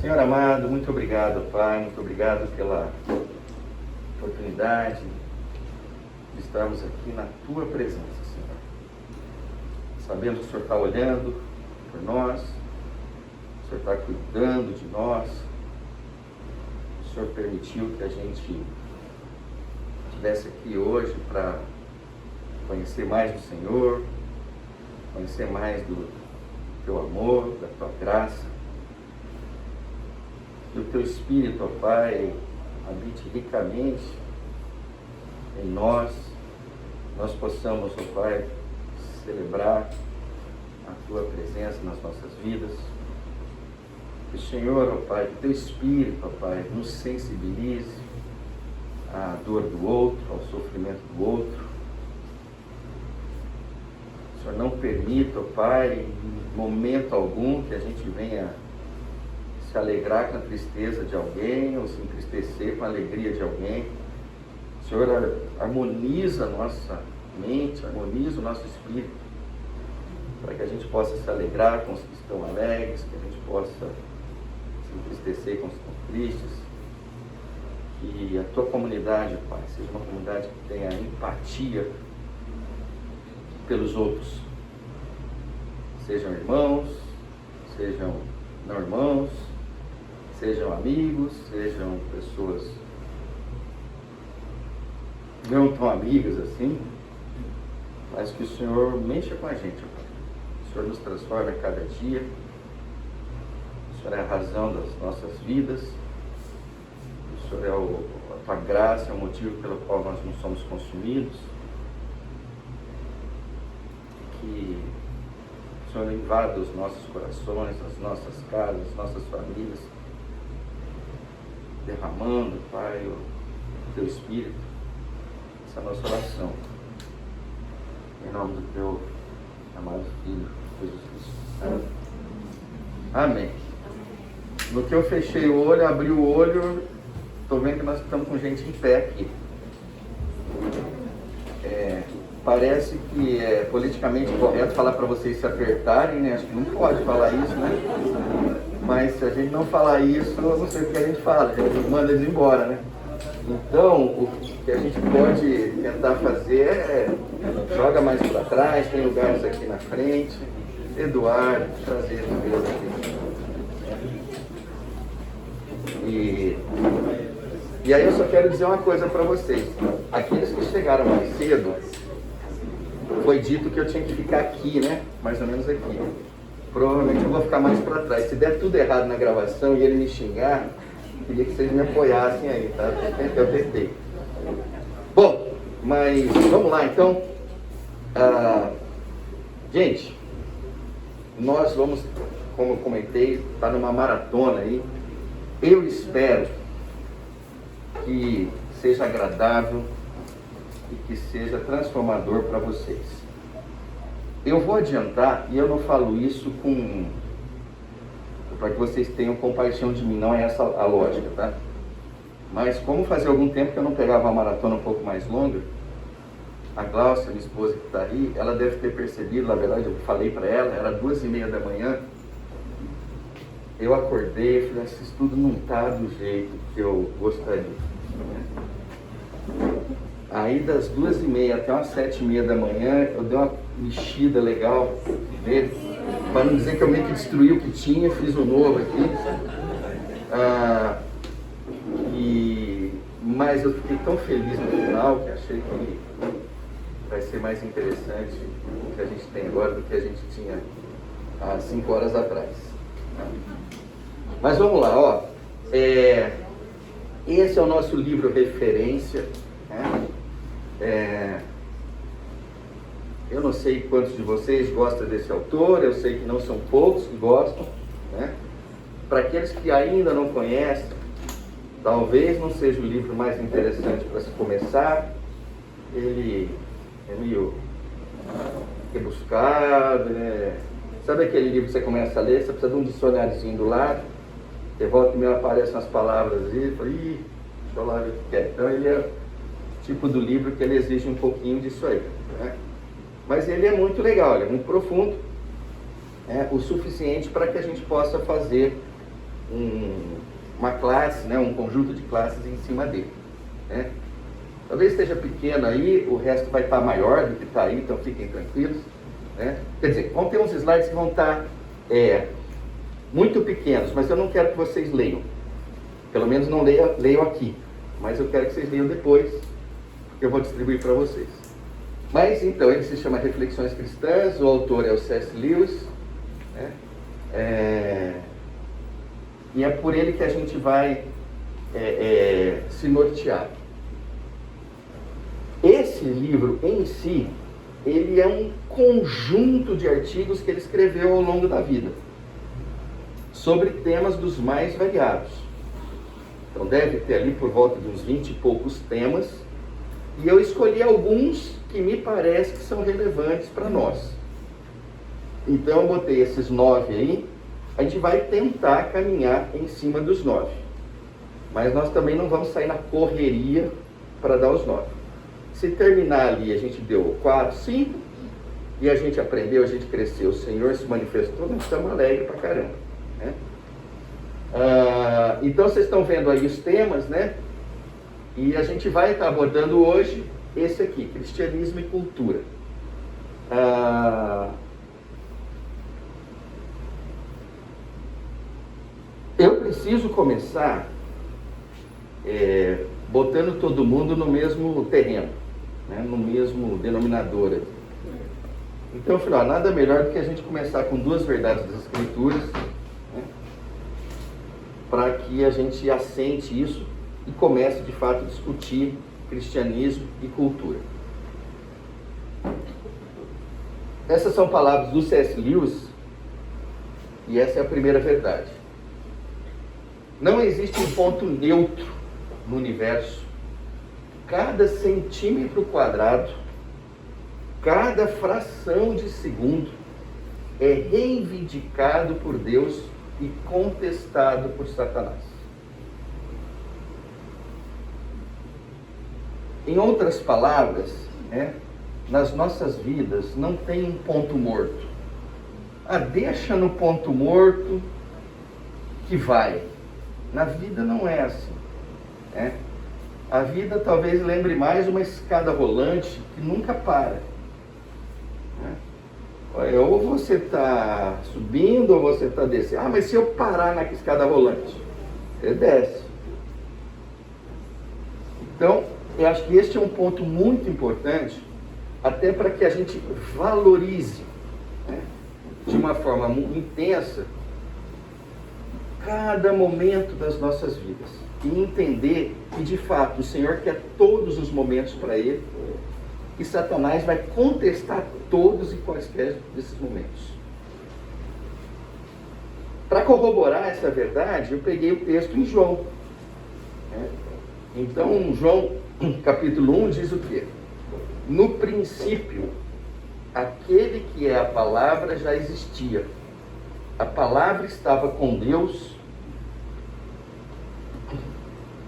Senhor amado, muito obrigado, Pai, muito obrigado pela oportunidade de estarmos aqui na Tua presença, Senhor. Sabemos que o Senhor está olhando por nós, o Senhor está cuidando de nós, o Senhor permitiu que a gente estivesse aqui hoje para conhecer mais do Senhor, conhecer mais do Teu amor, da Tua graça. Que o Teu Espírito, ó Pai, habite ricamente em nós possamos, ó Pai, celebrar a Tua presença nas nossas vidas. Que o Senhor, ó Pai, que o Teu Espírito, ó Pai, nos sensibilize à dor do outro, ao sofrimento do outro. O Senhor não permita, ó Pai, em momento algum que a gente venha se alegrar com a tristeza de alguém ou se entristecer com a alegria de alguém. O Senhor harmoniza a nossa mente, harmoniza o nosso espírito, para que a gente possa se alegrar com os que estão alegres, que a gente possa se entristecer com os que estão tristes. Que a Tua comunidade, Pai, seja uma comunidade que tenha empatia pelos outros. Sejam irmãos, sejam não irmãos, sejam amigos, sejam pessoas não tão amigas assim, mas que o Senhor mexa com a gente, Pai. O Senhor nos transforma a cada dia, o Senhor é a razão das nossas vidas, o Senhor é a Tua graça, é o motivo pelo qual nós não somos consumidos. Que o Senhor invada os nossos corações, as nossas casas, as nossas famílias, derramando, Pai, o Teu Espírito. Essa é a nossa oração. Em nome do Teu amado Filho, Jesus Cristo. Amém. No que eu fechei o olho, abri o olho, estou vendo que nós estamos com gente em pé aqui. Parece que é politicamente correto falar para vocês se apertarem, né? Acho que não pode falar isso, né? Mas se a gente não falar isso, eu não sei o que a gente fala, a gente manda eles embora, né? Então, o que a gente pode tentar fazer é joga mais para trás, tem lugares aqui na frente. Eduardo, trazer Deus aqui. E aí eu só quero dizer uma coisa para vocês. Aqueles que chegaram mais cedo, foi dito que eu tinha que ficar aqui, né? Mais ou menos aqui. Provavelmente eu vou ficar mais para trás. Se der tudo errado na gravação e ele me xingar, queria que vocês me apoiassem aí, tá? Eu tentei. Bom, mas vamos lá então. Gente, nós vamos, como eu comentei, estar numa maratona aí. Eu espero que seja agradável e que seja transformador para vocês. Eu vou adiantar, e eu não falo isso para que vocês tenham compaixão de mim, não é essa a lógica, tá? Mas como fazia algum tempo que eu não pegava uma maratona um pouco mais longa, a Glaucia, minha esposa que está aí, ela deve ter percebido, na verdade eu falei para ela, era 2:30 da manhã, eu acordei e falei, esse estudo não está do jeito que eu gostaria. Aí das 2:30 até umas 7:30 da manhã, eu dei uma mexida legal nele, para não dizer que eu meio que destruí o que tinha, fiz um novo aqui. Mas eu fiquei tão feliz no final que achei que vai ser mais interessante o que a gente tem agora do que a gente tinha há 5 horas atrás. Mas vamos lá, ó. Esse é o nosso livro referência, né? Eu não sei quantos de vocês gostam desse autor, eu sei que não são poucos que gostam, né? Para aqueles que ainda não conhecem, talvez não seja o livro mais interessante para se começar. Ele é meio rebuscado, né? Sabe aquele livro que você começa a ler, você precisa de um dicionáriozinho do lado, de volta e meia aparecem umas palavras e fala, deixa eu lá ver o que é. Então ele é o tipo do livro que ele exige um pouquinho disso aí, né? Mas ele é muito legal, ele é muito profundo, o suficiente para que a gente possa fazer uma classe, né, um conjunto de classes em cima dele, né? Talvez esteja pequeno aí, o resto vai estar maior do que está aí, então fiquem tranquilos, né? Quer dizer, vão ter uns slides que vão estar muito pequenos, mas eu não quero que vocês leiam. Pelo menos não leiam aqui, mas eu quero que vocês leiam depois, porque eu vou distribuir para vocês. Mas então, ele se chama Reflexões Cristãs, o autor é o C.S. Lewis, né? E é por ele que a gente vai se nortear. Esse livro em si, ele é um conjunto de artigos que ele escreveu ao longo da vida, sobre temas dos mais variados. Então deve ter ali por volta de uns 20 e poucos temas, e eu escolhi alguns que me parece que são relevantes para nós. Então eu botei esses 9 aí, a gente vai tentar caminhar em cima dos 9. Mas nós também não vamos sair na correria para dar os 9. Se terminar ali, a gente deu 4, 5, e a gente aprendeu, a gente cresceu, o Senhor se manifestou, nós estamos alegres pra caramba, né? Então vocês estão vendo aí os temas, né? E a gente vai estar abordando hoje esse aqui, cristianismo e cultura. Eu preciso começar botando todo mundo no mesmo terreno, né? No mesmo denominador. Então eu falei, nada melhor do que a gente começar com 2 verdades das Escrituras, né? Para que a gente assente isso e comece de fato a discutir cristianismo e cultura. Essas são palavras do C.S. Lewis, e essa é a primeira verdade. Não existe um ponto neutro no universo. Cada centímetro quadrado, cada fração de segundo é reivindicado por Deus e contestado por Satanás. Em outras palavras, nas nossas vidas não tem um ponto morto. Deixa no ponto morto que vai. Na vida não é assim, né? A vida talvez lembre mais uma escada rolante que nunca para, né? Ou você está subindo ou você está descendo. Mas se eu parar na escada rolante, você desce. Então, eu acho que este é um ponto muito importante, até para que a gente valorize, né, de uma forma muito intensa cada momento das nossas vidas e entender que de fato o Senhor quer todos os momentos para Ele e Satanás vai contestar todos e quaisquer desses momentos. Para corroborar essa verdade, eu peguei o texto em João, né? Então João capítulo 1 diz o quê? No princípio, aquele que é a palavra já existia. A palavra estava com Deus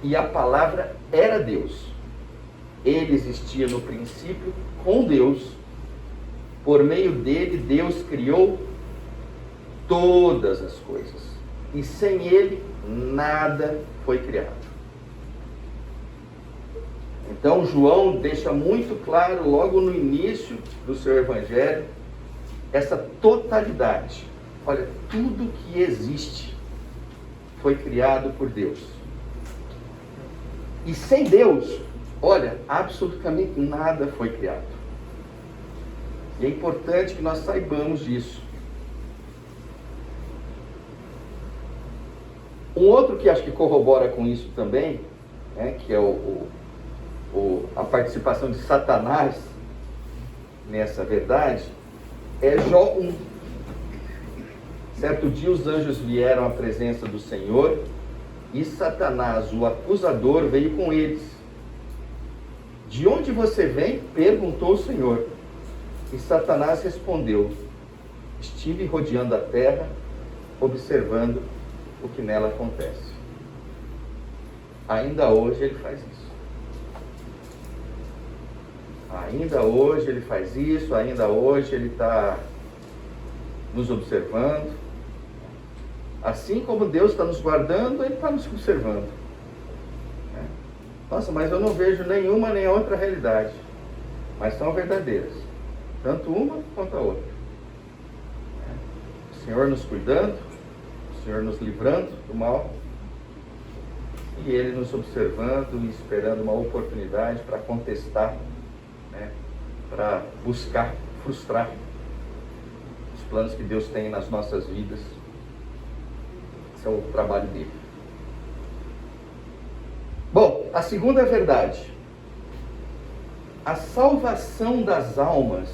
e a palavra era Deus. Ele existia no princípio com Deus. Por meio dele, Deus criou todas as coisas. E sem ele, nada foi criado. Então, João deixa muito claro, logo no início do seu evangelho, essa totalidade. Olha, tudo que existe foi criado por Deus. E sem Deus, olha, absolutamente nada foi criado. E é importante que nós saibamos disso. Um outro que acho que corrobora com isso também, né, que é a participação de Satanás nessa verdade, é Jó 1. Certo dia os anjos vieram à presença do Senhor e Satanás, o acusador, veio com eles. De onde você vem? Perguntou o Senhor. E Satanás respondeu: estive rodeando a terra, observando o que nela acontece. Ainda hoje ele faz isso. Ainda hoje ele faz isso, ainda hoje ele está nos observando. Assim como Deus está nos guardando, Ele está nos observando. Nossa, mas eu não vejo nenhuma nem outra realidade. Mas são verdadeiras. Tanto uma quanto a outra. O Senhor nos cuidando, o Senhor nos livrando do mal, e Ele nos observando e esperando uma oportunidade para contestar, para buscar, frustrar os planos que Deus tem nas nossas vidas. Esse é o trabalho dele. Bom, a segunda verdade. A salvação das almas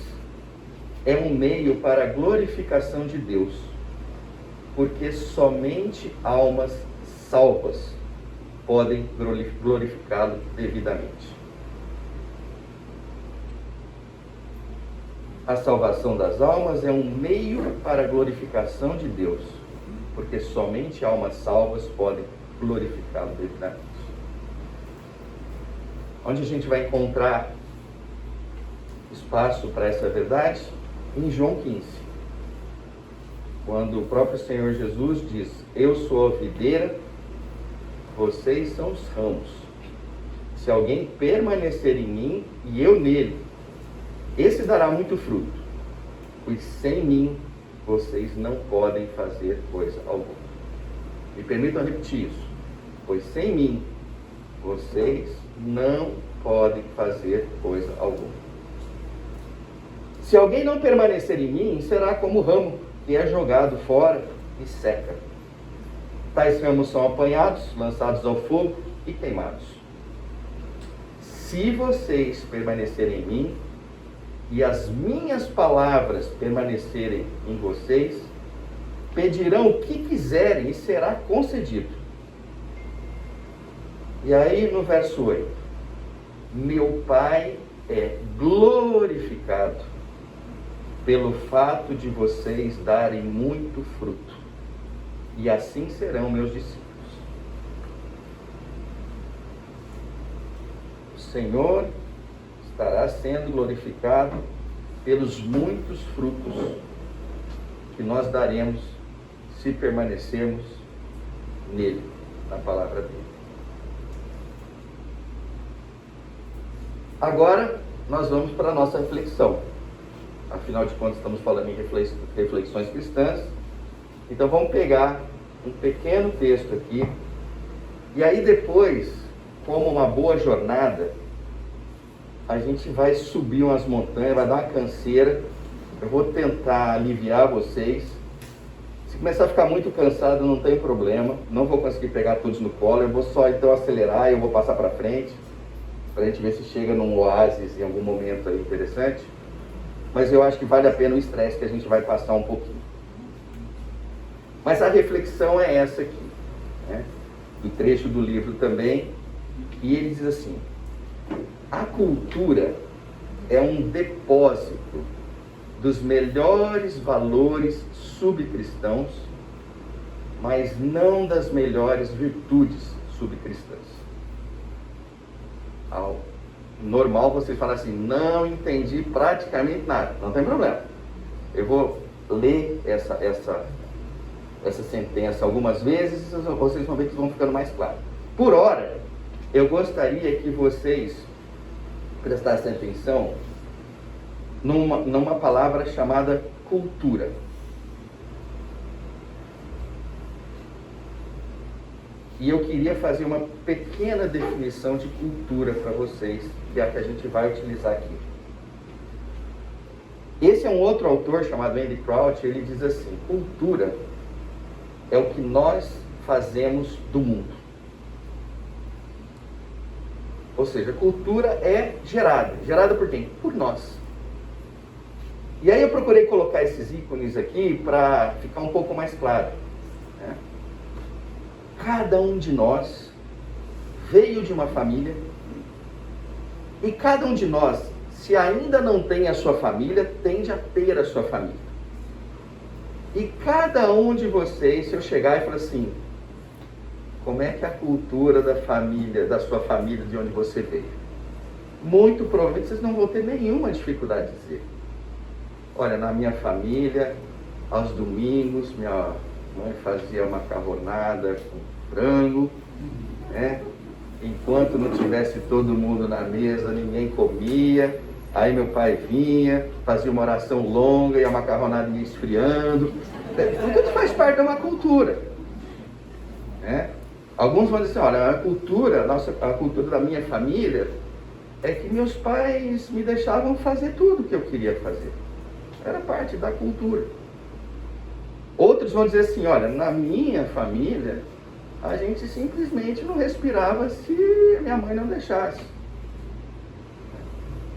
é um meio para a glorificação de Deus, porque somente almas salvas podem glorificá-lo devidamente. A salvação das almas é um meio para a glorificação de Deus, porque somente almas salvas podem glorificá-lo devidamente. Onde a gente vai encontrar espaço para essa verdade? Em João 15. Quando o próprio Senhor Jesus diz: eu sou a videira, vocês são os ramos. Se alguém permanecer em mim e eu nele, esse dará muito fruto, pois sem mim vocês não podem fazer coisa alguma. Me permitam repetir isso. Pois sem mim vocês não podem fazer coisa alguma. Se alguém não permanecer em mim, será como o ramo que é jogado fora e seca. Tais ramos são apanhados, lançados ao fogo e queimados. Se vocês permanecerem em mim e as minhas palavras permanecerem em vocês, pedirão o que quiserem e será concedido. E aí no verso 8, meu Pai é glorificado pelo fato de vocês darem muito fruto, e assim serão meus discípulos. O Senhor estará sendo glorificado pelos muitos frutos que nós daremos se permanecermos nele, na palavra dele. Agora nós vamos para a nossa reflexão. Afinal de contas, estamos falando em reflexões cristãs. Então vamos pegar um pequeno texto aqui, e aí depois, como uma boa jornada, a gente vai subir umas montanhas, vai dar uma canseira. Eu vou tentar aliviar vocês. Se começar a ficar muito cansado, não tem problema, não vou conseguir pegar todos no colo, eu vou só então acelerar e eu vou passar para frente, para a gente ver se chega num oásis em algum momento aí interessante. Mas eu acho que vale a pena o estresse que a gente vai passar um pouquinho. Mas a reflexão é essa aqui, do trecho do livro também, e ele diz assim: a cultura é um depósito dos melhores valores subcristãos, mas não das melhores virtudes subcristãs. Normal vocês falam assim: não entendi praticamente nada. Não tem problema. Eu vou ler essa sentença algumas vezes, vocês vão ver que vão ficando mais claro. Por hora, eu gostaria que vocês prestassem atenção numa palavra chamada cultura. E eu queria fazer uma pequena definição de cultura para vocês, que é a que a gente vai utilizar aqui. Esse é um outro autor chamado Andy Crouch. Ele diz assim: cultura é o que nós fazemos do mundo. Ou seja, cultura é gerada por quem? Por nós. E aí eu procurei colocar esses ícones aqui para ficar um pouco mais claro, Cada um de nós veio de uma família, e cada um de nós, se ainda não tem a sua família, tende a ter a sua família. E cada um de vocês, se eu chegar e falar assim: como é que é a cultura da família, da sua família, de onde você veio? Muito provavelmente vocês não vão ter nenhuma dificuldade de dizer: olha, na minha família, aos domingos, A mãe fazia macarronada com frango, né? Enquanto não tivesse todo mundo na mesa, ninguém comia. Aí meu pai vinha, fazia uma oração longa e a macarronada ia esfriando. Tudo faz parte de uma cultura, né? Alguns vão dizer assim, olha, a cultura da minha família é que meus pais me deixavam fazer tudo o que eu queria fazer. Era parte da cultura. Outros vão dizer assim, olha, na minha família, a gente simplesmente não respirava se minha mãe não deixasse.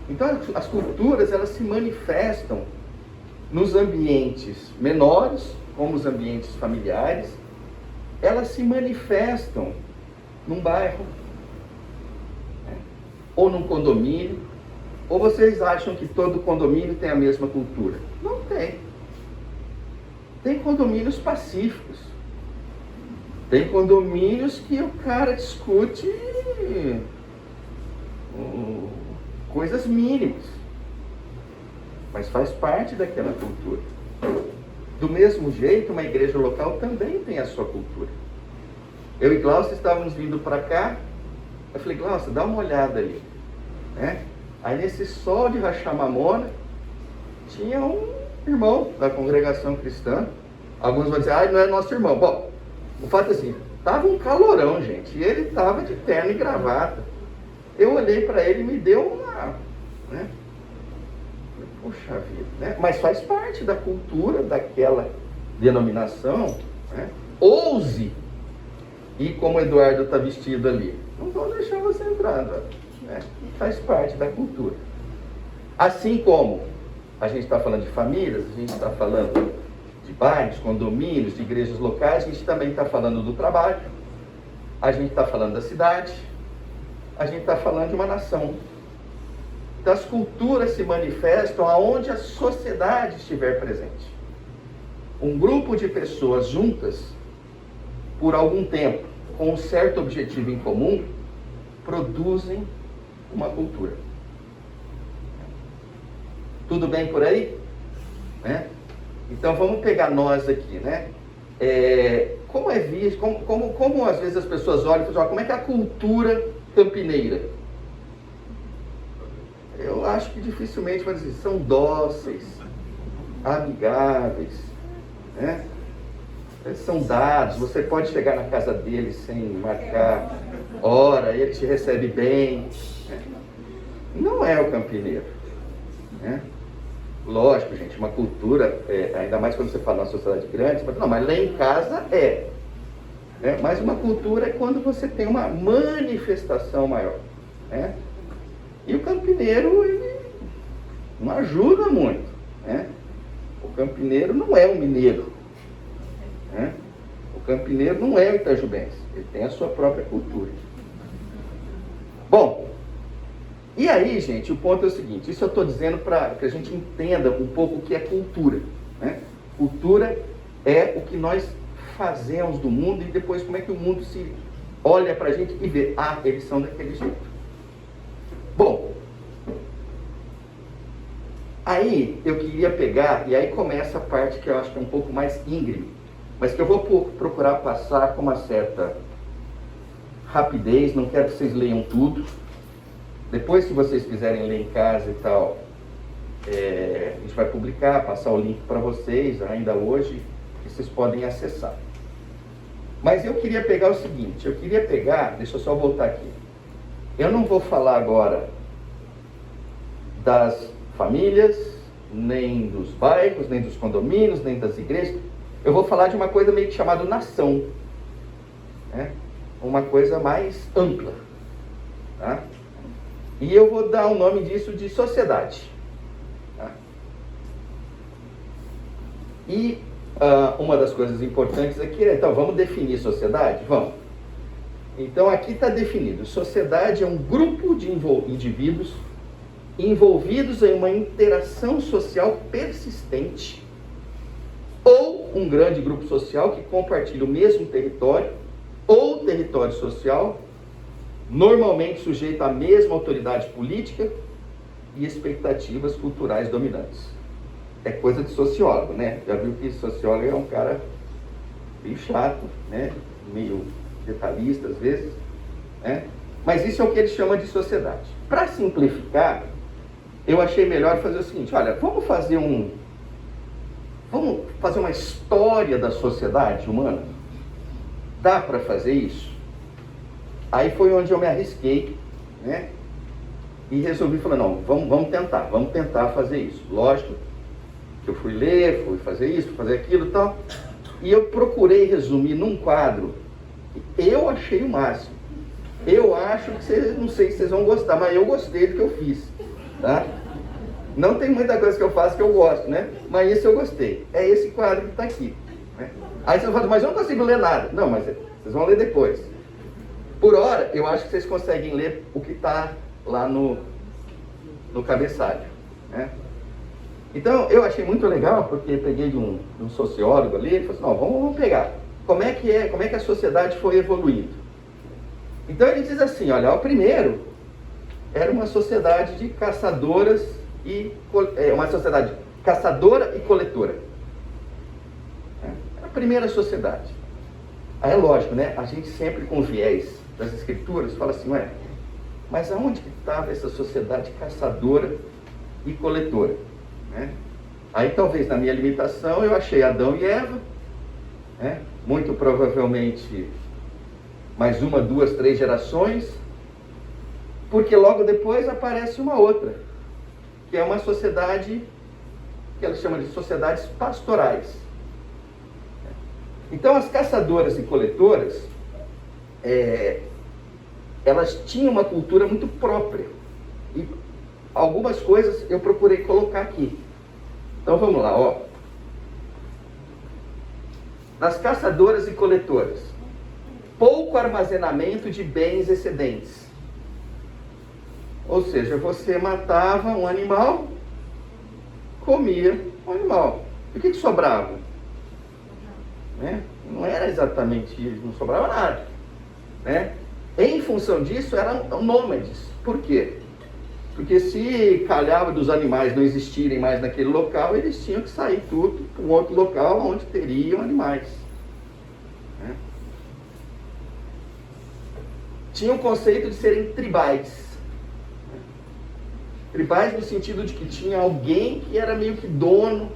Então, as culturas, elas se manifestam nos ambientes menores, como os ambientes familiares, elas se manifestam num bairro, né? Ou num condomínio. Ou vocês acham que todo condomínio tem a mesma cultura? Não tem. Tem condomínios pacíficos. Tem condomínios que o cara discute coisas mínimas, mas faz parte daquela cultura. Do mesmo jeito, uma igreja local também tem a sua cultura. Eu e Glaucia estávamos vindo para cá, eu falei, Glaucia, dá uma olhada ali, né? Aí nesse sol de rachar mamona, tinha um irmão da congregação cristã. Alguns vão dizer, não é nosso irmão. Bom, o fato é assim, estava um calorão, gente, e ele estava de terno e gravata. Eu olhei para ele e me deu uma, né? Poxa vida, né? Mas faz parte da cultura daquela denominação, né? Ouse ir como o Eduardo está vestido ali. Não vão deixar você entrar, né? Faz parte da cultura. Assim como a gente está falando de famílias, a gente está falando de bairros, condomínios, de igrejas locais, a gente também está falando do trabalho, a gente está falando da cidade, a gente está falando de uma nação. Então, as culturas se manifestam aonde a sociedade estiver presente. Um grupo de pessoas juntas, por algum tempo, com um certo objetivo em comum, produzem uma cultura. Tudo bem por aí? Né? Então, vamos pegar nós aqui, né? Como é visto, como às vezes as pessoas olham e falam, como é que é a cultura campineira? Eu acho que dificilmente vão dizer, são dóceis, amigáveis, né? Eles são dados, você pode chegar na casa deles sem marcar hora, ele te recebe bem, né? Não é o campineiro, né? Lógico, gente, uma cultura, ainda mais quando você fala numa sociedade grande, você fala, não, mas lá em casa né? Mas uma cultura é quando você tem uma manifestação maior, né? E o campineiro, ele não ajuda muito, né? O campineiro não é um mineiro, né? O campineiro não é o itajubense, ele tem a sua própria cultura. Bom, e aí, gente, o ponto é o seguinte, isso eu estou dizendo para que a gente entenda um pouco o que é cultura, né? Cultura é o que nós fazemos do mundo e depois como é que o mundo se olha para a gente e vê, eles são daquele jeito. Bom, aí eu queria pegar, e aí começa a parte que eu acho que é um pouco mais íngreme, mas que eu vou procurar passar com uma certa rapidez, não quero que vocês leiam tudo. Depois, se vocês quiserem ler em casa e tal, a gente vai publicar, passar o link para vocês ainda hoje, que vocês podem acessar. Mas eu queria pegar o seguinte, deixa eu só voltar aqui. Eu não vou falar agora das famílias, nem dos bairros, nem dos condomínios, nem das igrejas. Eu vou falar de uma coisa meio que chamada nação, né? Uma coisa mais ampla, tá? E eu vou dar o nome disso de sociedade, tá? E uma das coisas importantes aqui então, vamos definir sociedade? Vamos. Então, aqui está definido, sociedade é um grupo de indivíduos envolvidos em uma interação social persistente, ou um grande grupo social que compartilha o mesmo território, ou território social, normalmente sujeito à mesma autoridade política e expectativas culturais dominantes. É coisa de sociólogo, né? Já viu que sociólogo é um cara meio chato, né? Meio detalhista às vezes, né? Mas isso é o que ele chama de sociedade. Para simplificar, eu achei melhor fazer o seguinte: olha, vamos fazer uma história da sociedade humana? Dá para fazer isso? Aí foi onde eu me arrisquei, né? E resolvi falar, não, vamos tentar fazer isso. Lógico que eu fui ler, fui fazer isso, fui fazer aquilo e tal. E eu procurei resumir num quadro. Eu achei o máximo. Eu acho que vocês, não sei se vocês vão gostar, mas eu gostei do que eu fiz, tá? Não tem muita coisa que eu faço que eu gosto, né? Mas esse eu gostei. É esse quadro que está aqui, né? Aí vocês falam, mas eu não consigo ler nada. Não, mas vocês vão ler depois. Por hora, eu acho que vocês conseguem ler o que está lá no cabeçalho, né? Então, eu achei muito legal, porque eu peguei de um sociólogo ali, ele falou assim, não, vamos pegar. Como é que a sociedade foi evoluindo? Então, ele diz assim, olha, o primeiro era uma sociedade de caçadoras uma sociedade caçadora e coletora. A primeira sociedade. Aí é lógico, né? A gente sempre com viés das escrituras fala assim, ué, mas aonde que estava essa sociedade caçadora e coletora? Né? Aí talvez na minha limitação eu achei Adão e Eva, né? Muito provavelmente mais uma, duas, três gerações, porque logo depois aparece uma outra, que é uma sociedade que ela chama de sociedades pastorais. Então as caçadoras e coletoras, elas tinham uma cultura muito própria, e algumas coisas eu procurei colocar aqui. Então vamos lá, ó. Nas caçadoras e coletoras, pouco armazenamento de bens excedentes. Ou seja, você matava um animal, comia o animal. E o que sobrava? Né? Não era exatamente isso, não sobrava nada. Né? Em função disso, eram nômades. Por quê? Porque se calhava dos animais não existirem mais naquele local, eles tinham que sair tudo para um outro local onde teriam animais. Né? Tinha o conceito de serem tribais. Tribais no sentido de que tinha alguém que era meio que dono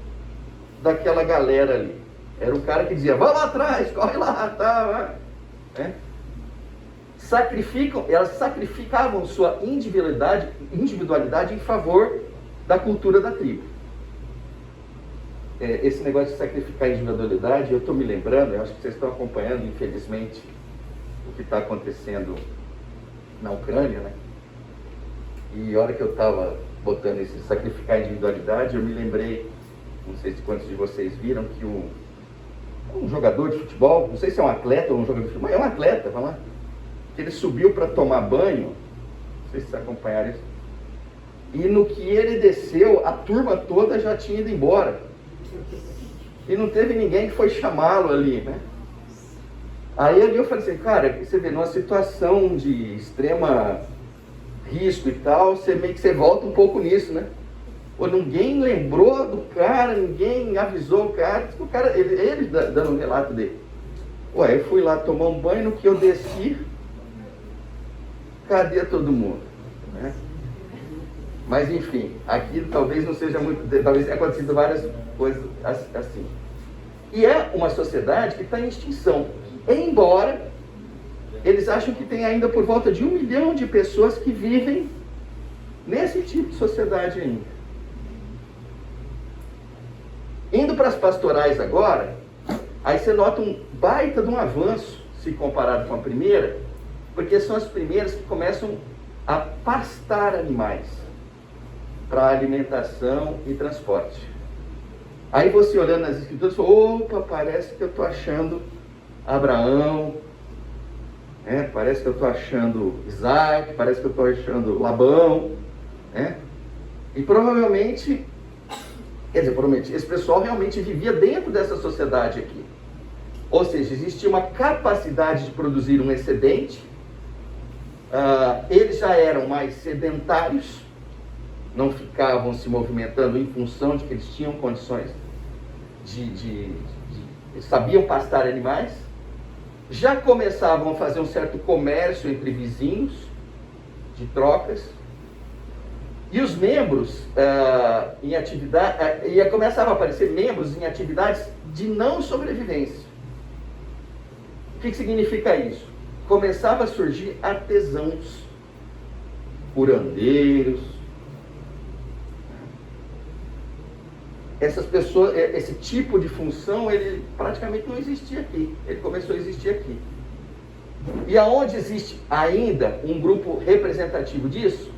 daquela galera ali. Era o cara que dizia, vamos lá atrás, corre lá, tá, né? Elas sacrificavam sua individualidade em favor da cultura da tribo. Esse negócio de sacrificar a individualidade, eu estou me lembrando, eu acho que vocês estão acompanhando, infelizmente, o que está acontecendo na Ucrânia, né? E a hora que eu estava botando esse sacrificar a individualidade, eu me lembrei, não sei se quantos de vocês viram, que um jogador de futebol, não sei se é um atleta ou um jogador de futebol, mas é um atleta, vamos lá, que ele subiu para tomar banho, não sei se vocês acompanharam isso, e no que ele desceu, a turma toda já tinha ido embora. E não teve ninguém que foi chamá-lo ali, né? Aí ali eu falei assim, cara, você vê, numa situação de extrema risco e tal, você volta um pouco nisso, né? Pô, ninguém lembrou do cara, ninguém avisou o cara, ele dando um relato dele. Ué, eu fui lá tomar um banho, no que eu desci, cadê todo mundo? Né? Mas enfim, aqui talvez não seja muito, talvez tenha acontecido várias coisas assim. E é uma sociedade que está em extinção, embora eles acham que tem ainda por volta de 1 milhão de pessoas que vivem nesse tipo de sociedade ainda. Indo para as pastorais agora, aí você nota um baita de um avanço, se comparado com a primeira, porque são as primeiras que começam a pastar animais para alimentação e transporte. Aí você olhando nas escrituras, opa, parece que eu estou achando Abraão, né? Parece que eu estou achando Isaac, parece que eu estou achando Labão, né? E provavelmente esse pessoal realmente vivia dentro dessa sociedade aqui. Ou seja, existia uma capacidade de produzir um excedente, eles já eram mais sedentários, não ficavam se movimentando em função de que eles tinham condições de sabiam pastar animais, já começavam a fazer um certo comércio entre vizinhos, de trocas, e os membros em atividade, começavam a aparecer membros em atividades de não sobrevivência. O que significa isso? Começava a surgir artesãos, curandeiros. Essas pessoas, esse tipo de função, ele praticamente não existia aqui. Ele começou a existir aqui. E aonde existe ainda um grupo representativo disso?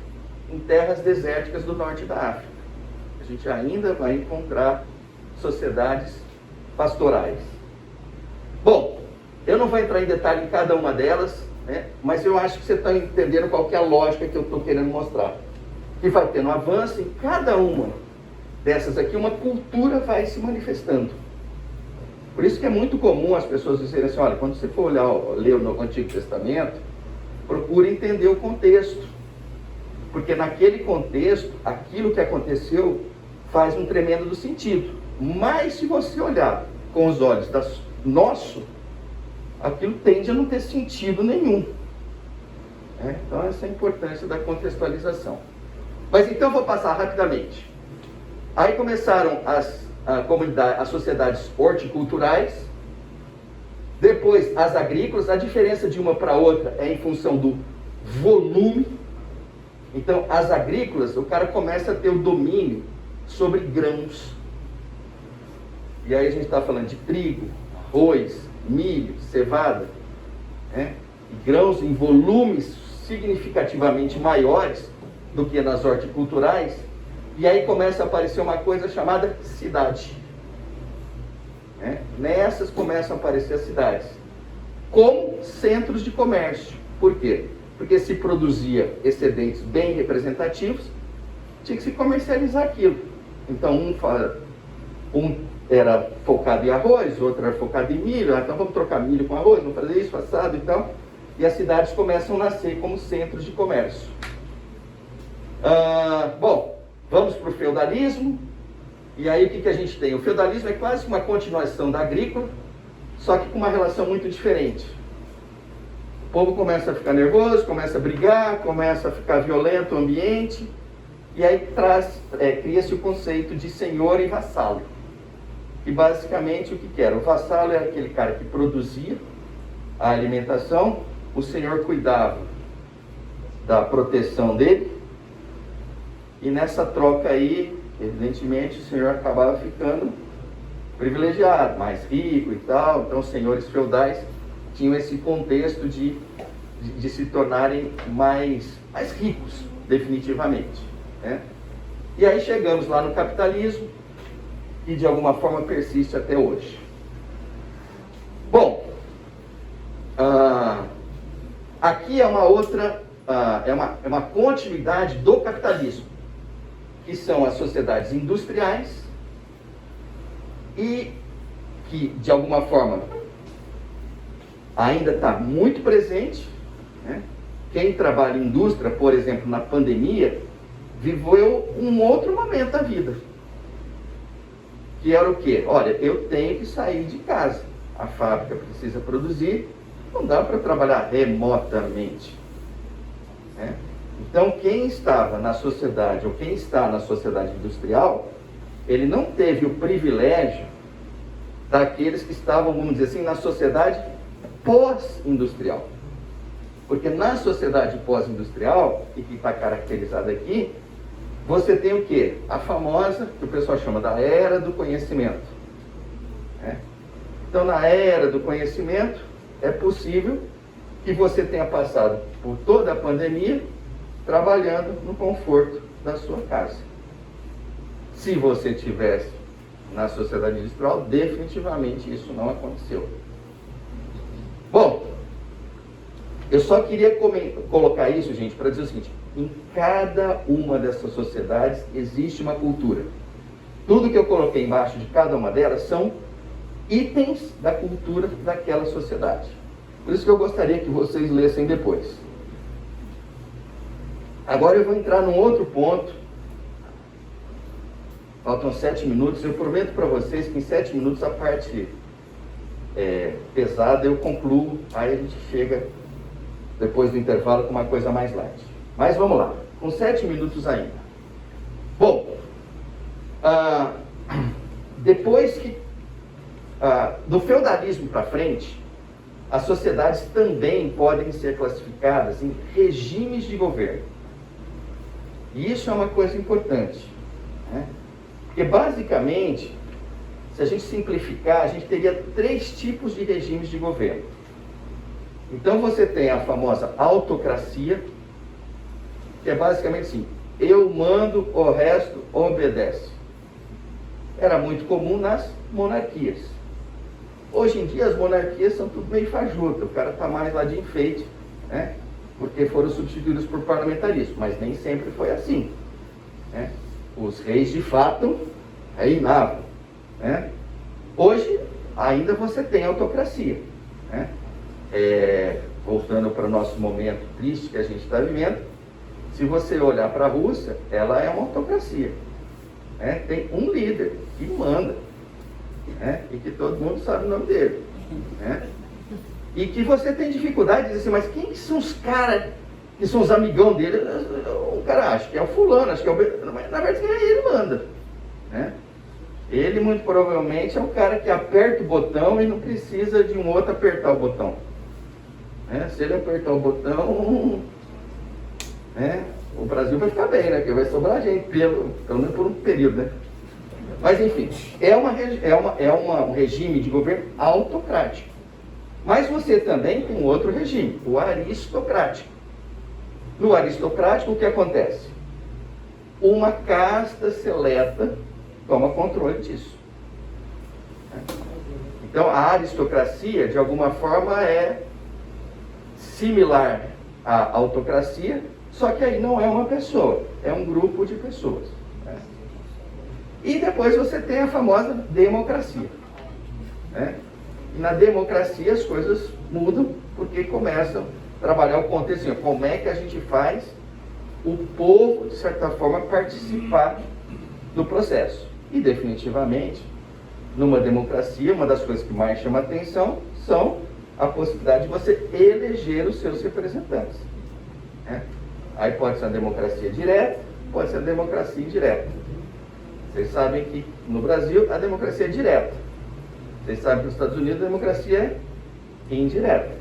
Em terras desérticas do norte da África. A gente ainda vai encontrar sociedades pastorais. Bom, eu não vou entrar em detalhe em cada uma delas, né, mas eu acho que você está entendendo qual que é a lógica que eu estou querendo mostrar. Que vai tendo um avanço em cada uma dessas aqui, uma cultura vai se manifestando. Por isso que é muito comum as pessoas dizerem assim, olha, quando você for ler o Antigo Testamento, procure entender o contexto. Porque naquele contexto, aquilo que aconteceu faz um tremendo sentido. Mas se você olhar com os olhos nosso, aquilo tende a não ter sentido nenhum. Então essa é a importância da contextualização. Mas então eu vou passar rapidamente. Aí começaram as sociedades horticulturais, depois as agrícolas. A diferença de uma para outra é em função do volume. Então as agrícolas, o cara começa a ter o domínio sobre grãos. E aí a gente está falando de trigo, arroz, milho, cevada, né? E grãos em volumes significativamente maiores do que nas horticulturais. E aí começa a aparecer uma coisa chamada cidade. Nessas começam a aparecer as cidades como centros de comércio. Por quê? Porque se produzia excedentes bem representativos, tinha que se comercializar aquilo. Então um era focado em arroz, outro era focado em milho. Então vamos trocar milho com arroz, vamos fazer isso, assado e tal. E as cidades começam a nascer como centros de comércio. Bom, vamos para o feudalismo. E aí o que a gente tem? O feudalismo é quase uma continuação da agrícola, só que com uma relação muito diferente. O povo começa a ficar nervoso, começa a brigar, começa a ficar violento o ambiente, e aí cria-se o conceito de senhor e vassalo. E basicamente o que era? O vassalo era aquele cara que produzia a alimentação, o senhor cuidava da proteção dele, e nessa troca aí, evidentemente, o senhor acabava ficando privilegiado, mais rico e tal. Então os senhores feudais tinham esse contexto de se tornarem mais ricos, definitivamente, né? E aí chegamos lá no capitalismo, que de alguma forma persiste até hoje. Bom, aqui é uma outra, é uma continuidade do capitalismo, que são as sociedades industriais, e que de alguma forma ainda está muito presente, né? Quem trabalha em indústria, por exemplo, na pandemia, viveu um outro momento da vida, que era o quê? Olha, eu tenho que sair de casa, a fábrica precisa produzir, não dá para trabalhar remotamente, né? Então quem estava na sociedade, ou quem está na sociedade industrial, ele não teve o privilégio daqueles que estavam, vamos dizer assim, na sociedade pós-industrial. Porque na sociedade pós-industrial, e que está caracterizada aqui, você tem o quê? A famosa, que o pessoal chama da era do conhecimento, né? Então na era do conhecimento, é possível que você tenha passado por toda a pandemia trabalhando no conforto da sua casa. Se você tivesse na sociedade industrial, definitivamente isso não aconteceu. Bom, eu só queria colocar isso, gente, para dizer o seguinte: em cada uma dessas sociedades existe uma cultura. Tudo que eu coloquei embaixo de cada uma delas são itens da cultura daquela sociedade. Por isso que eu gostaria que vocês lessem depois. Agora eu vou entrar num outro ponto. Faltam 7 minutos. Eu prometo para vocês que em 7 minutos a parte pesada, eu concluo, aí a gente chega depois do intervalo com uma coisa mais light. Mas vamos lá, com 7 minutos ainda. Bom, depois que do feudalismo para frente, as sociedades também podem ser classificadas em regimes de governo. E isso é uma coisa importante, né? Porque basicamente, se a gente simplificar, a gente teria 3 tipos de regimes de governo. Então você tem a famosa autocracia, que é basicamente assim: eu mando, o resto obedece. Era muito comum nas monarquias. Hoje em dia as monarquias são tudo meio fajuta, o cara está mais lá de enfeite, né? Porque foram substituídos por parlamentarismo, mas nem sempre foi assim, né? Os reis de fato reinavam, né? Hoje ainda você tem autocracia, né? Voltando para o nosso momento triste que a gente está vivendo, se você olhar para a Rússia, ela é uma autocracia, né? Tem um líder que manda, né? E que todo mundo sabe o nome dele, né? E que você tem dificuldade de dizer assim, mas quem que são os caras que são os amigão dele? O cara acha que é o fulano, acha que é o... Mas na verdade ele manda, né? Ele muito provavelmente é o cara que aperta o botão e não precisa de um outro apertar o botão, né? Se ele apertar o botão, né, o Brasil vai ficar bem, né? Porque vai sobrar gente, pelo menos por um período, né? Mas enfim, é um regime de governo autocrático. Mas você também tem um outro regime, o aristocrático. No aristocrático, o que acontece? Uma casta seleta toma controle disso. Então, a aristocracia, de alguma forma, é similar à autocracia, só que aí não é uma pessoa, é um grupo de pessoas. E depois você tem a famosa democracia, né? E na democracia as coisas mudam porque começam a trabalhar o contexto assim, como é que a gente faz o povo, de certa forma, participar do processo. E definitivamente, numa democracia, uma das coisas que mais chama a atenção são a possibilidade de você eleger os seus representantes, né? Aí pode ser a democracia direta, pode ser a democracia indireta. Vocês sabem que no Brasil a democracia é direta. Vocês sabem que nos Estados Unidos a democracia é indireta,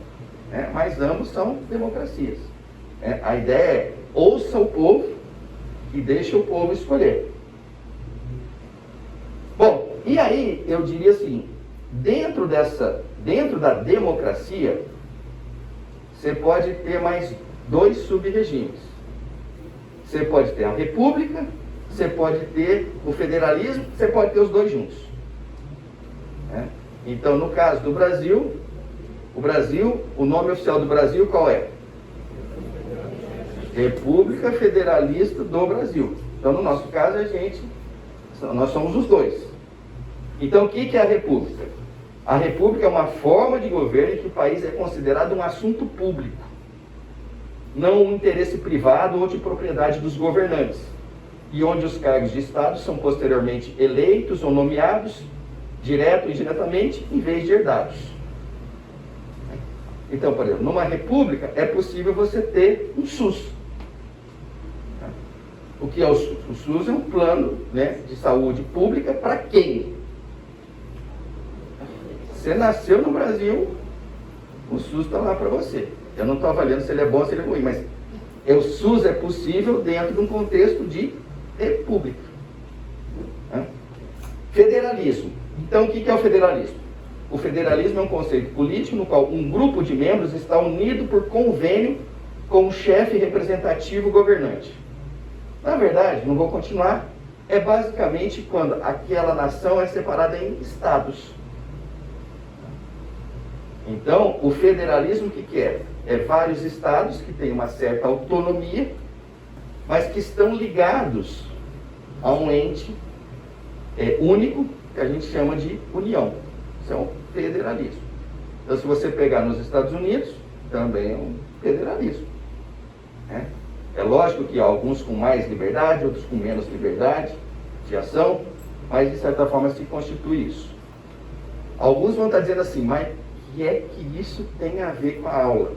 né? Mas ambos são democracias, né? A ideia é ouça o povo e deixa o povo escolher. Bom, e aí eu diria assim, dentro da democracia, você pode ter mais 2 sub-regimes. Você pode ter a república, você pode ter o federalismo, você pode ter os 2 juntos, né? Então, no caso do Brasil, o nome oficial do Brasil qual é? República Federalista do Brasil. Então, no nosso caso, nós somos os 2. Então, o que é a república? A república é uma forma de governo em que o país é considerado um assunto público, não um interesse privado ou de propriedade dos governantes, e onde os cargos de Estado são posteriormente eleitos ou nomeados, direto e indiretamente, em vez de herdados. Então, por exemplo, numa república é possível você ter um SUS. O que é o SUS? O SUS é um plano, né, de saúde pública para quem? Você nasceu no Brasil, o SUS está lá para você. Eu não estou avaliando se ele é bom ou se ele é ruim, mas o SUS é possível dentro de um contexto de república. Federalismo. Então, o que é o federalismo? O federalismo é um conceito político no qual um grupo de membros está unido por convênio com um chefe representativo governante. Na verdade, não vou continuar, é basicamente quando aquela nação é separada em estados. Então, o federalismo o que é? É vários estados que têm uma certa autonomia, mas que estão ligados a um ente único, que a gente chama de união. Isso é um federalismo. Então, se você pegar nos Estados Unidos, também é um federalismo, né? É lógico que há alguns com mais liberdade, outros com menos liberdade de ação, mas de certa forma se constitui isso. Alguns vão estar dizendo assim, mas o que é que isso tem a ver com a aula?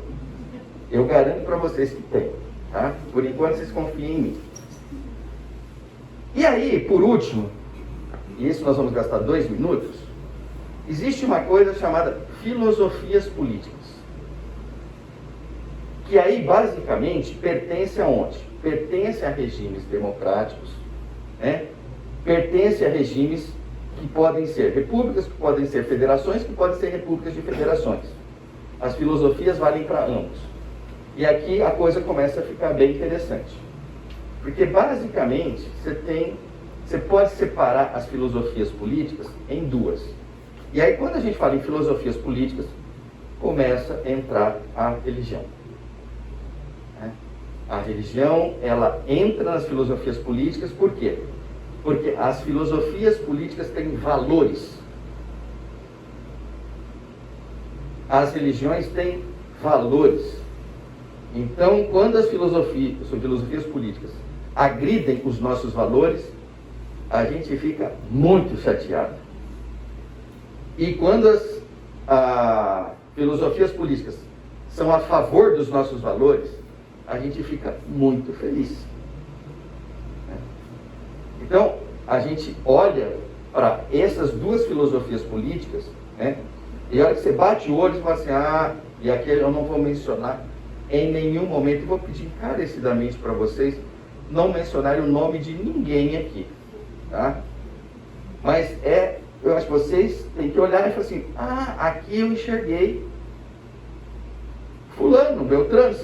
Eu garanto para vocês que tem, tá? Por enquanto vocês confiem em mim. E aí, por último, e isso nós vamos gastar 2 minutos, existe uma coisa chamada filosofias políticas. Que aí, basicamente, pertence aonde? Pertence a regimes democráticos, né? Pertence a regimes que podem ser repúblicas, que podem ser federações, que podem ser repúblicas de federações. As filosofias valem para ambos. E aqui a coisa começa a ficar bem interessante. Porque, basicamente, você pode separar as filosofias políticas em duas. E aí, quando a gente fala em filosofias políticas, começa a entrar a religião. A religião, ela entra nas filosofias políticas, por quê? Porque as filosofias políticas têm valores. As religiões têm valores. Então, quando as filosofias políticas agridem os nossos valores, a gente fica muito chateado. E quando as filosofias políticas são a favor dos nossos valores, a gente fica muito feliz. Então, a gente olha para essas duas filosofias políticas, né? E a hora que você bate o olho e fala assim, e aqui eu não vou mencionar em nenhum momento, e vou pedir encarecidamente para vocês não mencionarem o nome de ninguém aqui, tá? Mas eu acho que vocês têm que olhar e falar assim, aqui eu enxerguei fulano, Beltrano,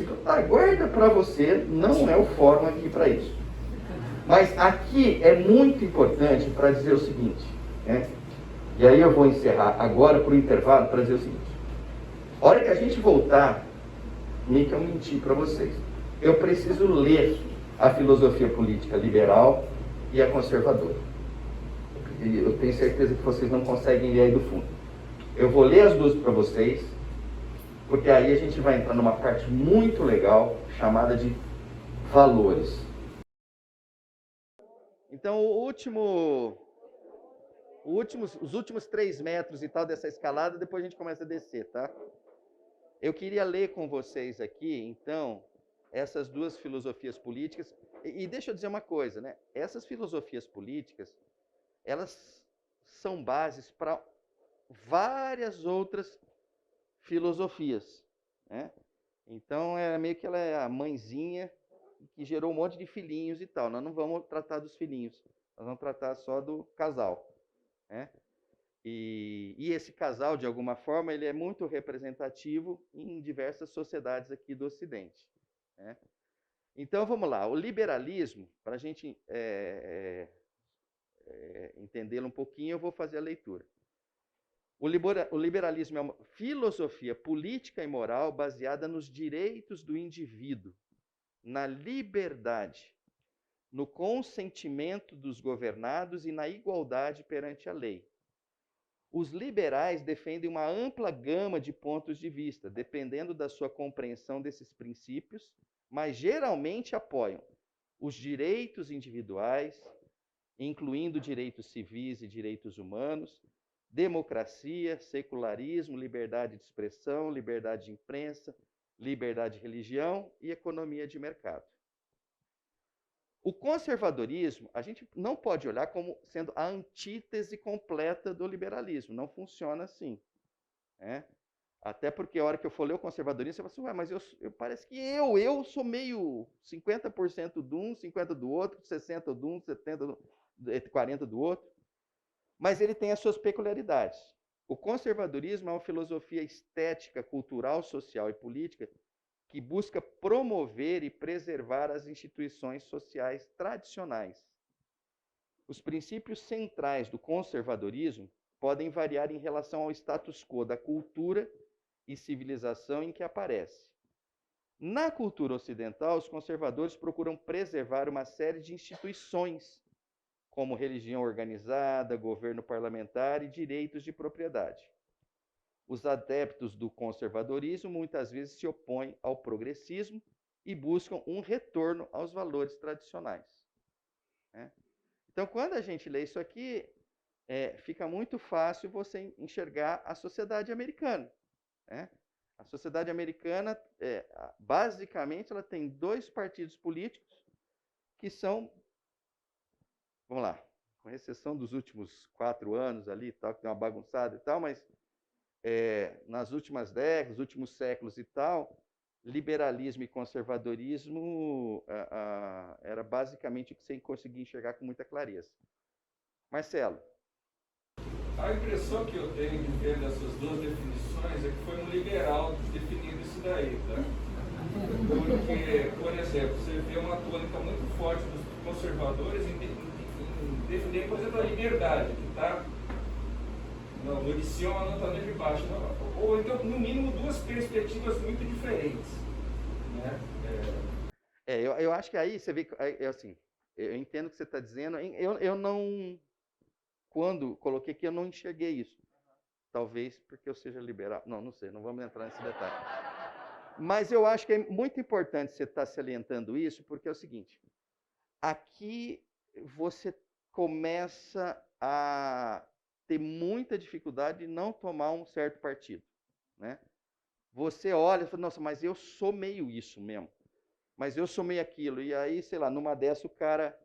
guarda para você, não é o fórum aqui para isso. Mas aqui é muito importante para dizer o seguinte, né? E aí eu vou encerrar agora para o intervalo para dizer o seguinte. A hora que a gente voltar, nem que eu menti para vocês, eu preciso ler a filosofia política liberal e a conservadora. E eu tenho certeza que vocês não conseguem ler aí do fundo. Eu vou ler as duas para vocês, porque aí a gente vai entrar numa parte muito legal, chamada de valores. Então, os últimos 3 metros e tal dessa escalada, depois a gente começa a descer, tá? Eu queria ler com vocês aqui, então, essas duas filosofias políticas. E deixa eu dizer uma coisa, né? Essas filosofias políticas, elas são bases para várias outras filosofias, né? Então, meio que ela é a mãezinha que gerou um monte de filhinhos e tal. Nós não vamos tratar dos filhinhos, nós vamos tratar só do casal, né? E esse casal, de alguma forma, ele é muito representativo em diversas sociedades aqui do Ocidente, né? Então, vamos lá. O liberalismo, para a gente entendê-lo um pouquinho, eu vou fazer a leitura. O liberalismo é uma filosofia política e moral baseada nos direitos do indivíduo, na liberdade, no consentimento dos governados e na igualdade perante a lei. Os liberais defendem uma ampla gama de pontos de vista, dependendo da sua compreensão desses princípios, mas geralmente apoiam os direitos individuais, incluindo direitos civis e direitos humanos, democracia, secularismo, liberdade de expressão, liberdade de imprensa, liberdade de religião e economia de mercado. O conservadorismo, a gente não pode olhar como sendo a antítese completa do liberalismo. Não funciona assim, né? Até porque a hora que eu for ler o conservadorismo, você fala assim, mas parece que eu sou meio 50% de um, 50% do outro, 60% de um, 70%, 40% do outro. Mas ele tem as suas peculiaridades. O conservadorismo é uma filosofia estética, cultural, social e política que busca promover e preservar as instituições sociais tradicionais. Os princípios centrais do conservadorismo podem variar em relação ao status quo da cultura e civilização em que aparece. Na cultura ocidental, os conservadores procuram preservar uma série de instituições, como religião organizada, governo parlamentar e direitos de propriedade. Os adeptos do conservadorismo muitas vezes se opõem ao progressismo e buscam um retorno aos valores tradicionais, né? Então, quando a gente lê isso aqui, fica muito fácil você enxergar a sociedade americana, né? A sociedade americana, basicamente, ela tem 2 partidos políticos que são, vamos lá, com exceção dos últimos 4 anos ali, tal, que deu uma bagunçada e tal, mas nas últimas décadas, últimos séculos e tal, liberalismo e conservadorismo era basicamente o que você conseguia enxergar com muita clareza. Marcelo. A impressão que eu tenho de ver dessas 2 definições é que foi um liberal definindo isso daí, tá? Porque, por exemplo, você vê uma tônica muito forte dos conservadores em definir, por exemplo, a liberdade, que está no de cima, não está no de baixo. Não, ou então, no mínimo, 2 perspectivas muito diferentes, né? Eu acho que aí você vê, assim, eu entendo o que você está dizendo, eu não, quando coloquei aqui, eu não enxerguei isso. Talvez porque eu seja liberal. Não sei, não vamos entrar nesse detalhe. Mas eu acho que é muito importante você estar salientando isso, porque é o seguinte, aqui você começa a ter muita dificuldade de não tomar um certo partido, né? Você olha e fala, nossa, mas eu sou meio isso mesmo. Mas eu sou meio aquilo. E aí, sei lá, numa dessa o cara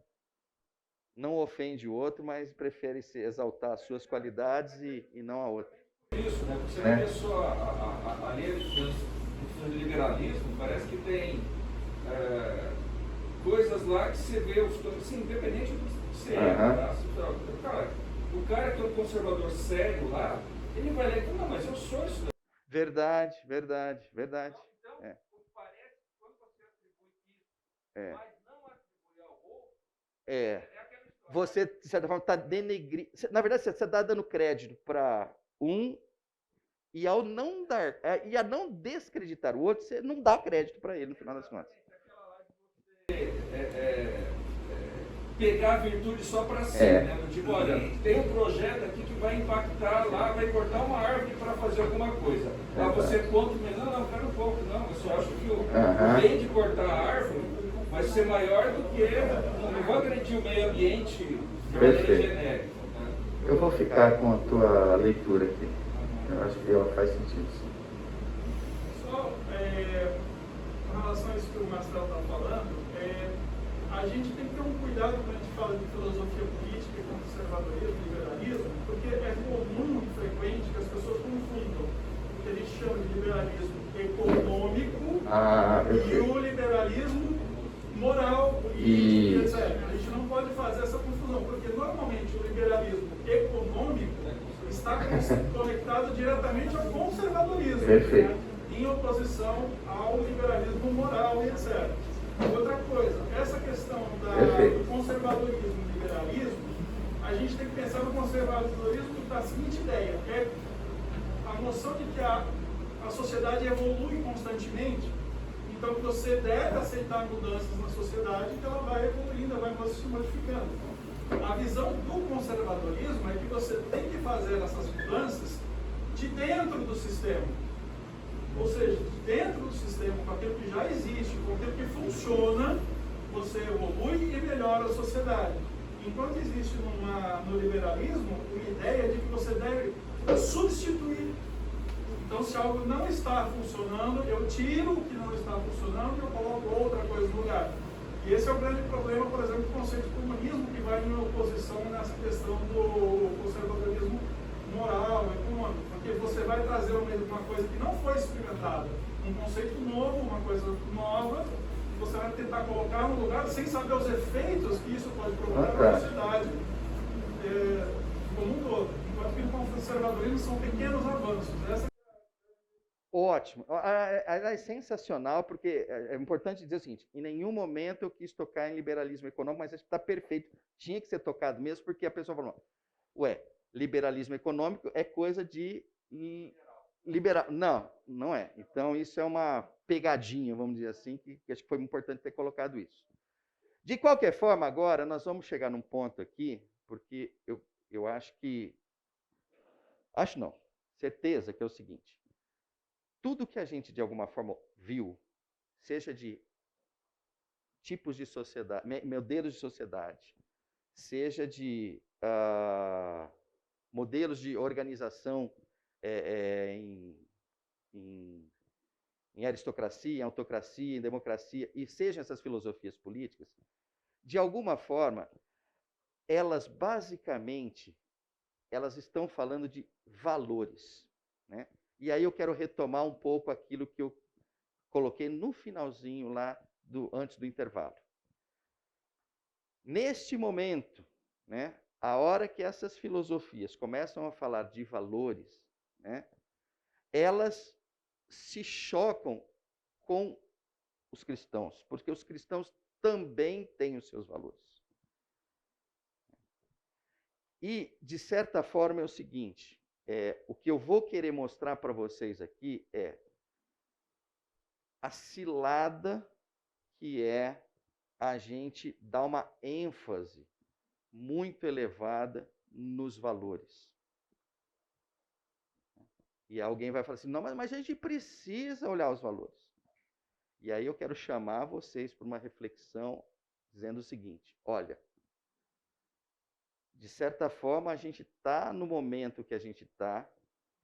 não ofende o outro, mas prefere exaltar as suas qualidades e não a outra. Isso, né? Porque você vai ver só a linha de liberalismo, parece que tem coisas lá que você vê, assim, independente do que você é. Tá? O cara que é um conservador sério lá, ele vai ler e fala, não, mas eu sou isso daí. Verdade. Então, parece que quando você atribui isso, mas não atribui ao outro, aquela história. Você, de certa forma, está denegrindo. Na verdade, você está dando crédito para um, e ao não dar, e a não descreditar o outro, você não dá crédito para ele, no final das contas. Pegar a virtude só para si, né? Tipo, olha, tem um projeto aqui que vai impactar lá, vai cortar uma árvore para fazer alguma coisa. Lá você conta, mas não, quero um pouco, não. Eu só acho que o bem de cortar a árvore vai ser maior do que não vou agredir o meio ambiente de maneira genérica. Né? Eu vou ficar com a tua leitura aqui. Eu acho que ela faz sentido. Só com relação a isso que o Marcelo está falando, a gente tem que ter um cuidado quando a gente fala de filosofia política, conservadorismo, liberalismo, porque é comum e frequente que as pessoas confundam o que a gente chama de liberalismo econômico e o liberalismo moral e etc. A gente não pode fazer essa confusão, porque normalmente o liberalismo econômico está conectado diretamente ao conservadorismo, né, em oposição ao liberalismo moral e etc. Outra coisa, essa questão do conservadorismo e liberalismo, a gente tem que pensar no conservadorismo da seguinte ideia, a noção de que a sociedade evolui constantemente, então que você deve aceitar mudanças na sociedade, que ela vai evoluindo, vai se modificando. A visão do conservadorismo é que você tem que fazer essas mudanças de dentro do sistema. Ou seja, dentro do sistema, com aquilo que já existe, com aquilo que funciona, você evolui e melhora a sociedade. Enquanto existe no liberalismo a ideia de que você deve substituir. Então, se algo não está funcionando, eu tiro o que não está funcionando e eu coloco outra coisa no lugar. E esse é o grande problema, por exemplo, do conceito de comunismo, que vai em oposição nessa questão do conservadorismo moral, econômico, porque você vai trazer uma coisa que não foi experimentada, um conceito novo, uma coisa nova, e você vai tentar colocar no lugar sem saber os efeitos que isso pode provocar na sociedade como um todo. Enquanto que no conservadorismo são pequenos avanços. Ótimo. É sensacional, porque é importante dizer o seguinte, em nenhum momento eu quis tocar em liberalismo econômico, mas acho que está perfeito. Tinha que ser tocado mesmo, porque a pessoa falou, liberalismo econômico é coisa de liberal. Não é. Então, isso é uma pegadinha, vamos dizer assim, que acho que foi importante ter colocado isso. De qualquer forma, agora, nós vamos chegar num ponto aqui, porque eu acho que... Acho não. Certeza que é o seguinte. Tudo que a gente, de alguma forma, viu, seja de tipos de sociedade, modelos de sociedade, seja de modelos de organização em aristocracia, em autocracia, em democracia, e sejam essas filosofias políticas, de alguma forma, elas basicamente, elas estão falando de valores, né? E aí eu quero retomar um pouco aquilo que eu coloquei no finalzinho lá, antes do intervalo. Neste momento, né, a hora que essas filosofias começam a falar de valores, né, elas se chocam com os cristãos, porque os cristãos também têm os seus valores. E, de certa forma, é o seguinte, o que eu vou querer mostrar para vocês aqui é a cilada que é a gente dar uma ênfase muito elevada nos valores. E alguém vai falar assim, não, mas a gente precisa olhar os valores. E aí eu quero chamar vocês para uma reflexão dizendo o seguinte, olha, de certa forma a gente está no momento que a gente está,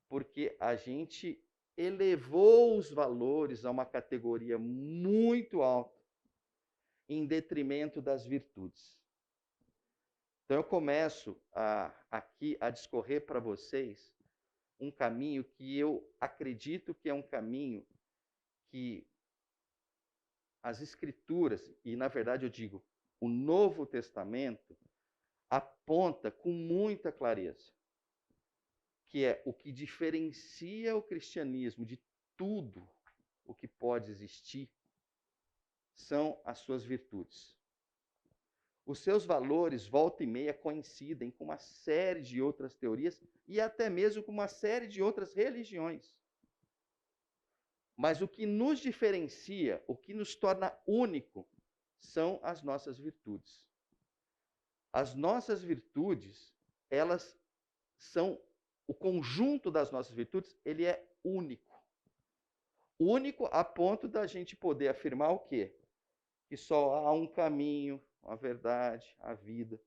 porque a gente elevou os valores a uma categoria muito alta, em detrimento das virtudes. Então eu começo aqui a discorrer para vocês um caminho que eu acredito que é um caminho que as Escrituras, e na verdade eu digo, o Novo Testamento, aponta com muita clareza, que é o que diferencia o cristianismo de tudo o que pode existir, são as suas virtudes. Os seus valores, volta e meia, coincidem com uma série de outras teorias e até mesmo com uma série de outras religiões. Mas o que nos diferencia, o que nos torna único, são as nossas virtudes. As nossas virtudes, elas são, o conjunto das nossas virtudes, ele é único. Único a ponto da gente poder afirmar o quê? Que só há um caminho, a verdade, a vida.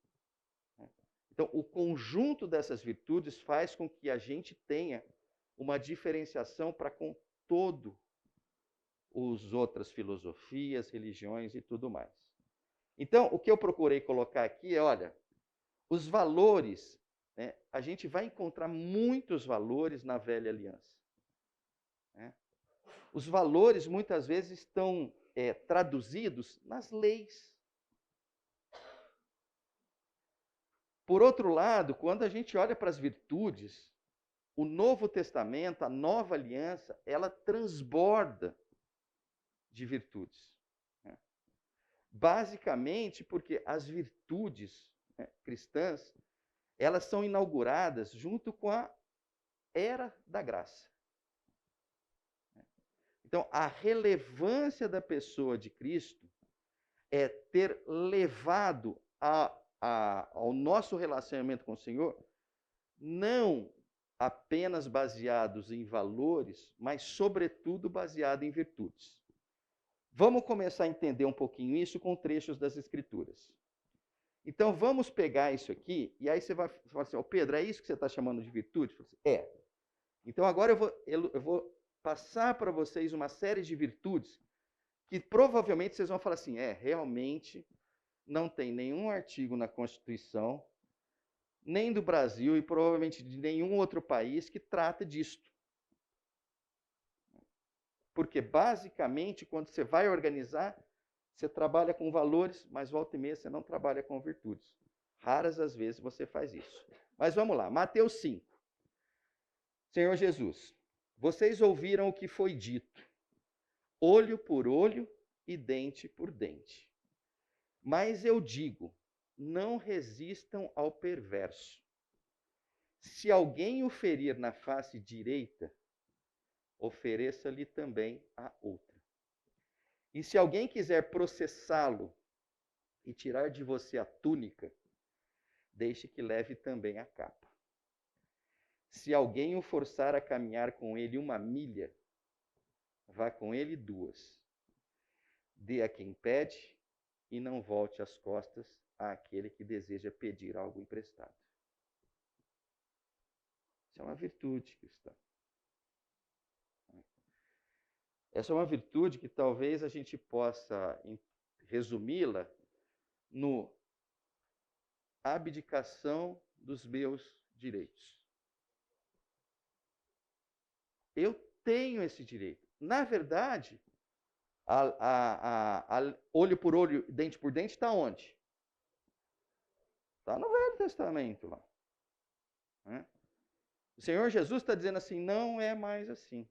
Então, o conjunto dessas virtudes faz com que a gente tenha uma diferenciação para com todo as outras filosofias, religiões e tudo mais. Então, o que eu procurei colocar aqui é, olha, os valores, né, a gente vai encontrar muitos valores na velha aliança. Né? Os valores, muitas vezes, estão traduzidos nas leis. Por outro lado, quando a gente olha para as virtudes, o Novo Testamento, a nova aliança, ela transborda de virtudes. Né? Basicamente porque as virtudes, né, cristãs, elas são inauguradas junto com a era da graça. Então, a relevância da pessoa de Cristo é ter levado ao nosso relacionamento com o Senhor, não apenas baseados em valores, mas, sobretudo, baseado em virtudes. Vamos começar a entender um pouquinho isso com trechos das Escrituras. Então, vamos pegar isso aqui, e aí você vai falar assim, Pedro, é isso que você está chamando de virtude? Assim, é. Então, agora eu vou passar para vocês uma série de virtudes que provavelmente vocês vão falar assim, realmente não tem nenhum artigo na Constituição, nem do Brasil e provavelmente de nenhum outro país que trata disto. Porque, basicamente, quando você vai organizar, você trabalha com valores, mas volta e meia você não trabalha com virtudes. Raras as vezes você faz isso. Mas vamos lá, Mateus 5. Senhor Jesus, vocês ouviram o que foi dito, olho por olho e dente por dente. Mas eu digo, não resistam ao perverso. Se alguém o ferir na face direita, ofereça-lhe também a outra. E se alguém quiser processá-lo e tirar de você a túnica, deixe que leve também a capa. Se alguém o forçar a caminhar com ele 1 milha, vá com ele 2. Dê a quem pede e não volte as costas àquele que deseja pedir algo emprestado. Isso é uma virtude cristã. Essa é uma virtude que talvez a gente possa resumi-la no abdicação dos meus direitos. Eu tenho esse direito. Na verdade, olho por olho, dente por dente, está onde? Está no Velho Testamento lá. Né? O Senhor Jesus está dizendo assim, não é mais assim.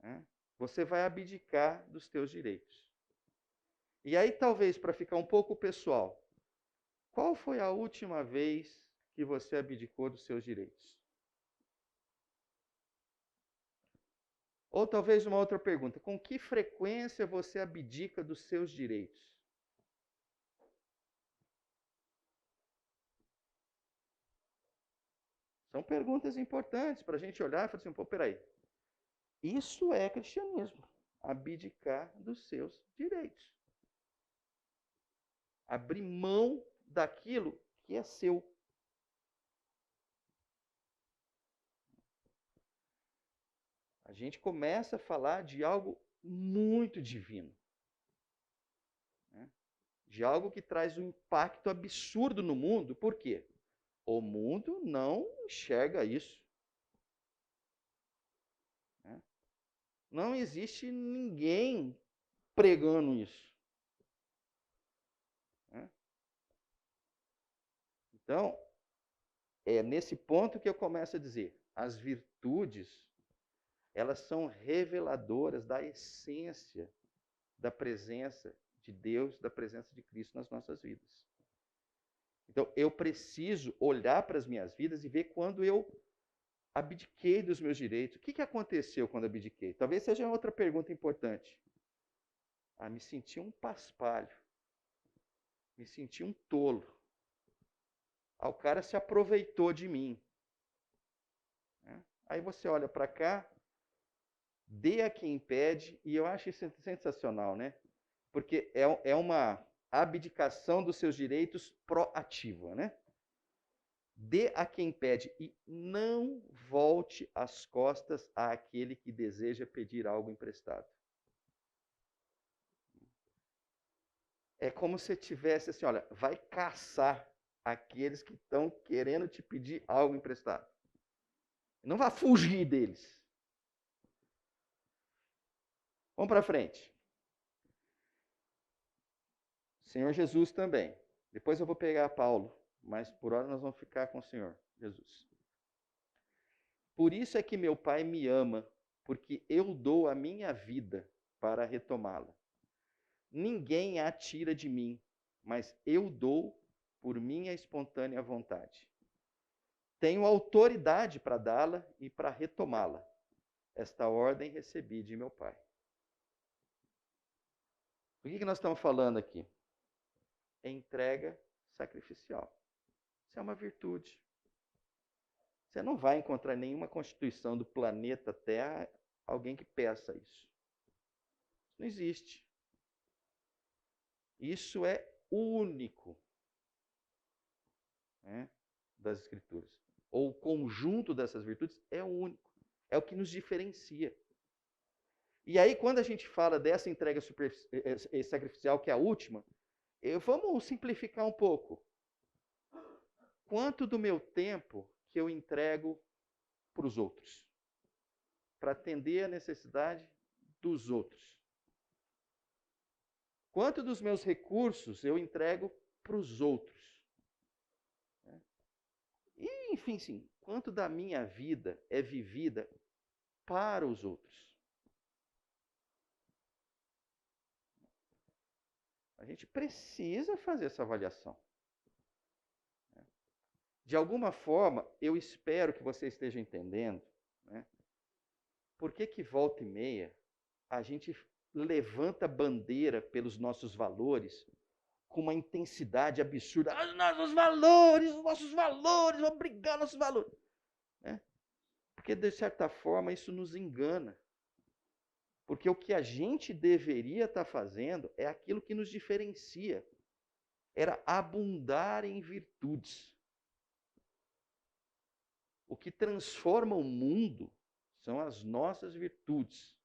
Né? Você vai abdicar dos teus direitos. E aí, talvez, para ficar um pouco pessoal, qual foi a última vez que você abdicou dos seus direitos? Ou talvez uma outra pergunta, com que frequência você abdica dos seus direitos? São perguntas importantes para a gente olhar e falar assim, pô, peraí, isso é cristianismo, abdicar dos seus direitos. Abrir mão daquilo que é seu. A gente começa a falar de algo muito divino. Né? De algo que traz um impacto absurdo no mundo. Por quê? O mundo não enxerga isso. Né? Não existe ninguém pregando isso. Né? Então, é nesse ponto que eu começo a dizer, as virtudes, elas são reveladoras da essência da presença de Deus, da presença de Cristo nas nossas vidas. Então, eu preciso olhar para as minhas vidas e ver quando eu abdiquei dos meus direitos. O que aconteceu quando abdiquei? Talvez seja outra pergunta importante. Me senti um paspalho. Me senti um tolo. O cara se aproveitou de mim. Aí você olha para cá, dê a quem pede, e eu acho isso sensacional, né? Porque é uma abdicação dos seus direitos proativa, né? Dê a quem pede e não volte as costas àquele que deseja pedir algo emprestado. É como se tivesse assim, olha, vai caçar aqueles que estão querendo te pedir algo emprestado. Não vá fugir deles. Vamos para frente. Senhor Jesus também. Depois eu vou pegar Paulo, mas por hora nós vamos ficar com o Senhor Jesus. Por isso é que meu Pai me ama, porque eu dou a minha vida para retomá-la. Ninguém a tira de mim, mas eu dou por minha espontânea vontade. Tenho autoridade para dá-la e para retomá-la. Esta ordem recebi de meu Pai. O que nós estamos falando aqui? Entrega sacrificial. Isso é uma virtude. Você não vai encontrar em nenhuma constituição do planeta Terra alguém que peça isso. Não existe. Isso é único, né, das Escrituras. Ou o conjunto dessas virtudes é único. É o que nos diferencia. E aí, quando a gente fala dessa entrega sacrificial, que é a última, vamos simplificar um pouco. Quanto do meu tempo que eu entrego para os outros? Para atender a necessidade dos outros. Quanto dos meus recursos eu entrego para os outros? E, enfim, sim, quanto da minha vida é vivida para os outros? A gente precisa fazer essa avaliação. De alguma forma, eu espero que você esteja entendendo, né? Por que volta e meia a gente levanta bandeira pelos nossos valores com uma intensidade absurda. Os nossos valores, vamos brigar nossos valores. Né? Porque, de certa forma, isso nos engana. Porque o que a gente deveria estar fazendo é aquilo que nos diferencia. Era abundar em virtudes. O que transforma o mundo são as nossas virtudes.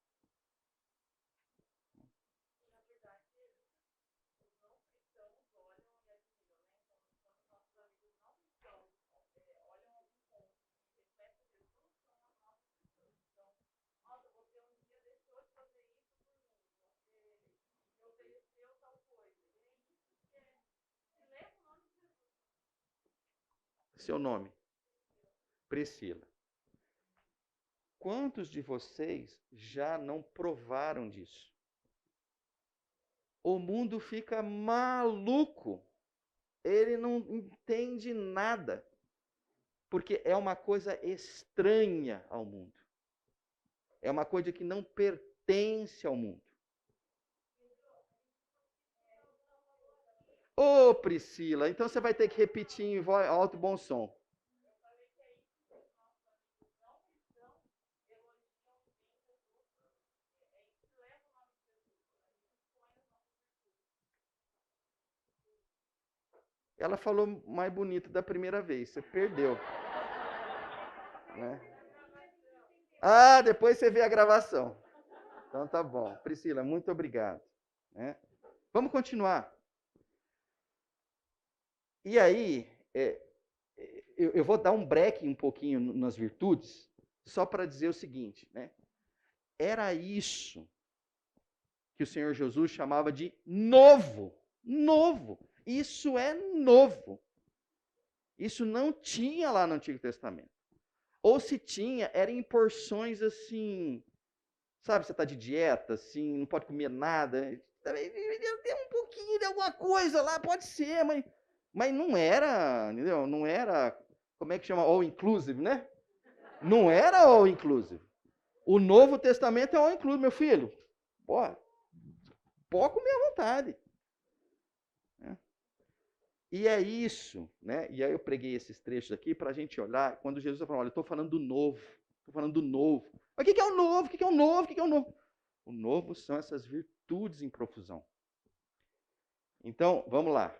Seu nome? Priscila. Quantos de vocês já não provaram disso? O mundo fica maluco. Ele não entende nada. Porque é uma coisa estranha ao mundo. É uma coisa que não pertence ao mundo. Ô, Priscila, então você vai ter que repetir em voz alto e bom som. Ela falou mais bonito da primeira vez, você perdeu. Né? Ah, depois você vê a gravação. Então tá bom. Priscila, muito obrigado. Né? Vamos continuar. E aí, eu vou dar um break um pouquinho nas virtudes, só para dizer o seguinte, né? Era isso que o Senhor Jesus chamava de novo. Novo. Isso é novo. Isso não tinha lá no Antigo Testamento. Ou se tinha, era em porções assim, sabe, você está de dieta, assim, não pode comer nada. Tem um pouquinho de alguma coisa lá, pode ser, mas não era, entendeu? Não era, como é que chama? All inclusive, né? Não era all inclusive. O Novo Testamento é all inclusive, meu filho. Pode comer à vontade. E é isso, né? E aí eu preguei esses trechos aqui para a gente olhar, quando Jesus falou, olha, eu estou falando do novo, estou falando do novo. Mas o que é o novo? O que é o novo? O que é o novo? O novo são essas virtudes em profusão. Então, vamos lá.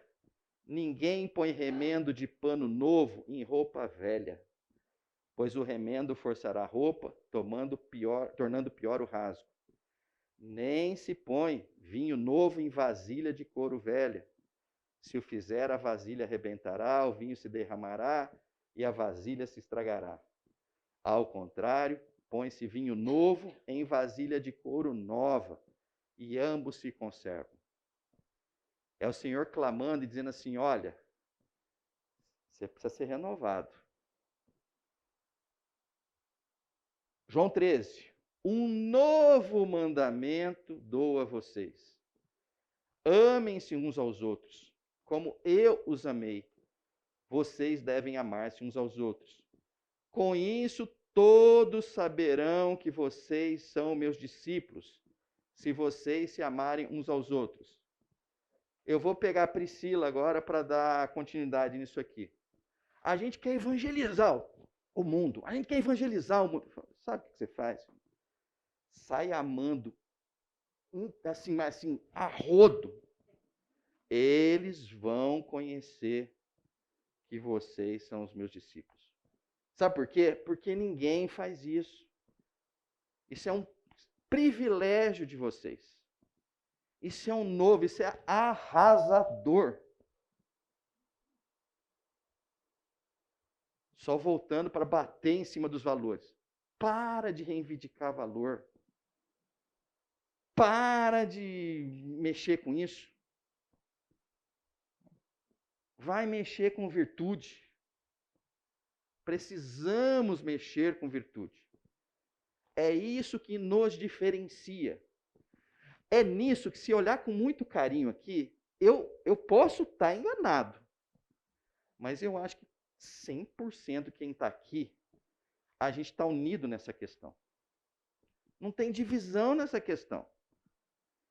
Ninguém põe remendo de pano novo em roupa velha, pois o remendo forçará a roupa, tornando pior o rasgo. Nem se põe vinho novo em vasilha de couro velha. Se o fizer, a vasilha arrebentará, o vinho se derramará e a vasilha se estragará. Ao contrário, põe-se vinho novo em vasilha de couro nova, e ambos se conservam. É o Senhor clamando e dizendo assim, olha, você precisa ser renovado. João 13. Um novo mandamento dou a vocês. Amem-se uns aos outros. Como eu os amei, vocês devem amar-se uns aos outros. Com isso, todos saberão que vocês são meus discípulos, se vocês se amarem uns aos outros. Eu vou pegar a Priscila agora para dar continuidade nisso aqui. A gente quer evangelizar o mundo. A gente quer evangelizar o mundo. Sabe o que você faz? Sai amando, assim, a rodo. Eles vão conhecer que vocês são os meus discípulos. Sabe por quê? Porque ninguém faz isso. Isso é um privilégio de vocês. Isso é um novo, isso é arrasador. Só voltando para bater em cima dos valores. Para de reivindicar valor. Para de mexer com isso. Vai mexer com virtude. Precisamos mexer com virtude. É isso que nos diferencia. É nisso que, se olhar com muito carinho aqui, eu posso estar enganado. Mas eu acho que 100% quem está aqui, a gente está unido nessa questão. Não tem divisão nessa questão.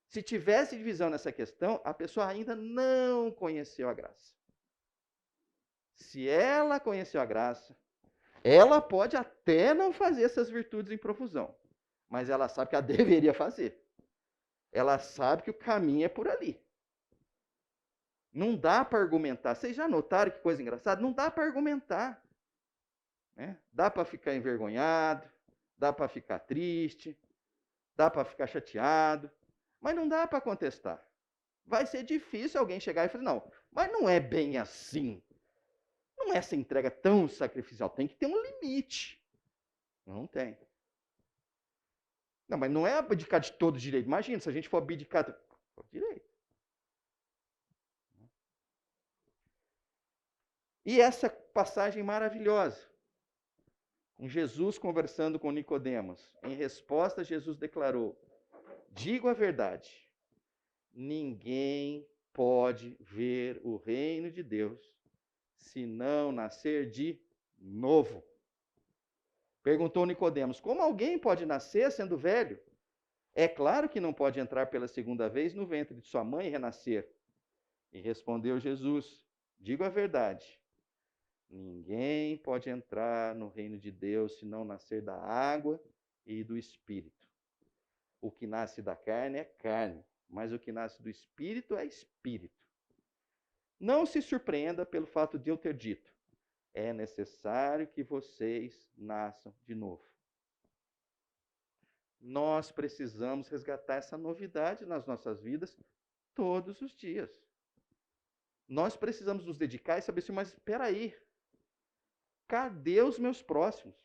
Se tivesse divisão nessa questão, a pessoa ainda não conheceu a graça. Se ela conheceu a graça, ela pode até não fazer essas virtudes em profusão, mas ela sabe que ela deveria fazer. Ela sabe que o caminho é por ali. Não dá para argumentar. Vocês já notaram que coisa engraçada? Não dá para argumentar. né? Dá para ficar envergonhado, dá para ficar triste, dá para ficar chateado, mas não dá para contestar. Vai ser difícil alguém chegar e falar, não, mas não é bem assim. Não é essa entrega tão sacrificial, tem que ter um limite. Não tem. Não, mas não é abdicar de todo direito. Imagina, se a gente for abdicar de todo direito. E essa passagem maravilhosa, com Jesus conversando com Nicodemos. Em resposta, Jesus declarou: digo a verdade, ninguém pode ver o reino de Deus se não nascer de novo. Perguntou Nicodemos: como alguém pode nascer sendo velho? É claro que não pode entrar pela segunda vez no ventre de sua mãe e renascer. E respondeu Jesus: digo a verdade, ninguém pode entrar no reino de Deus se não nascer da água e do Espírito. O que nasce da carne é carne, mas o que nasce do Espírito é Espírito. Não se surpreenda pelo fato de eu ter dito: é necessário que vocês nasçam de novo. Nós precisamos resgatar essa novidade nas nossas vidas todos os dias. Nós precisamos nos dedicar e saber assim, mas espera aí, cadê os meus próximos?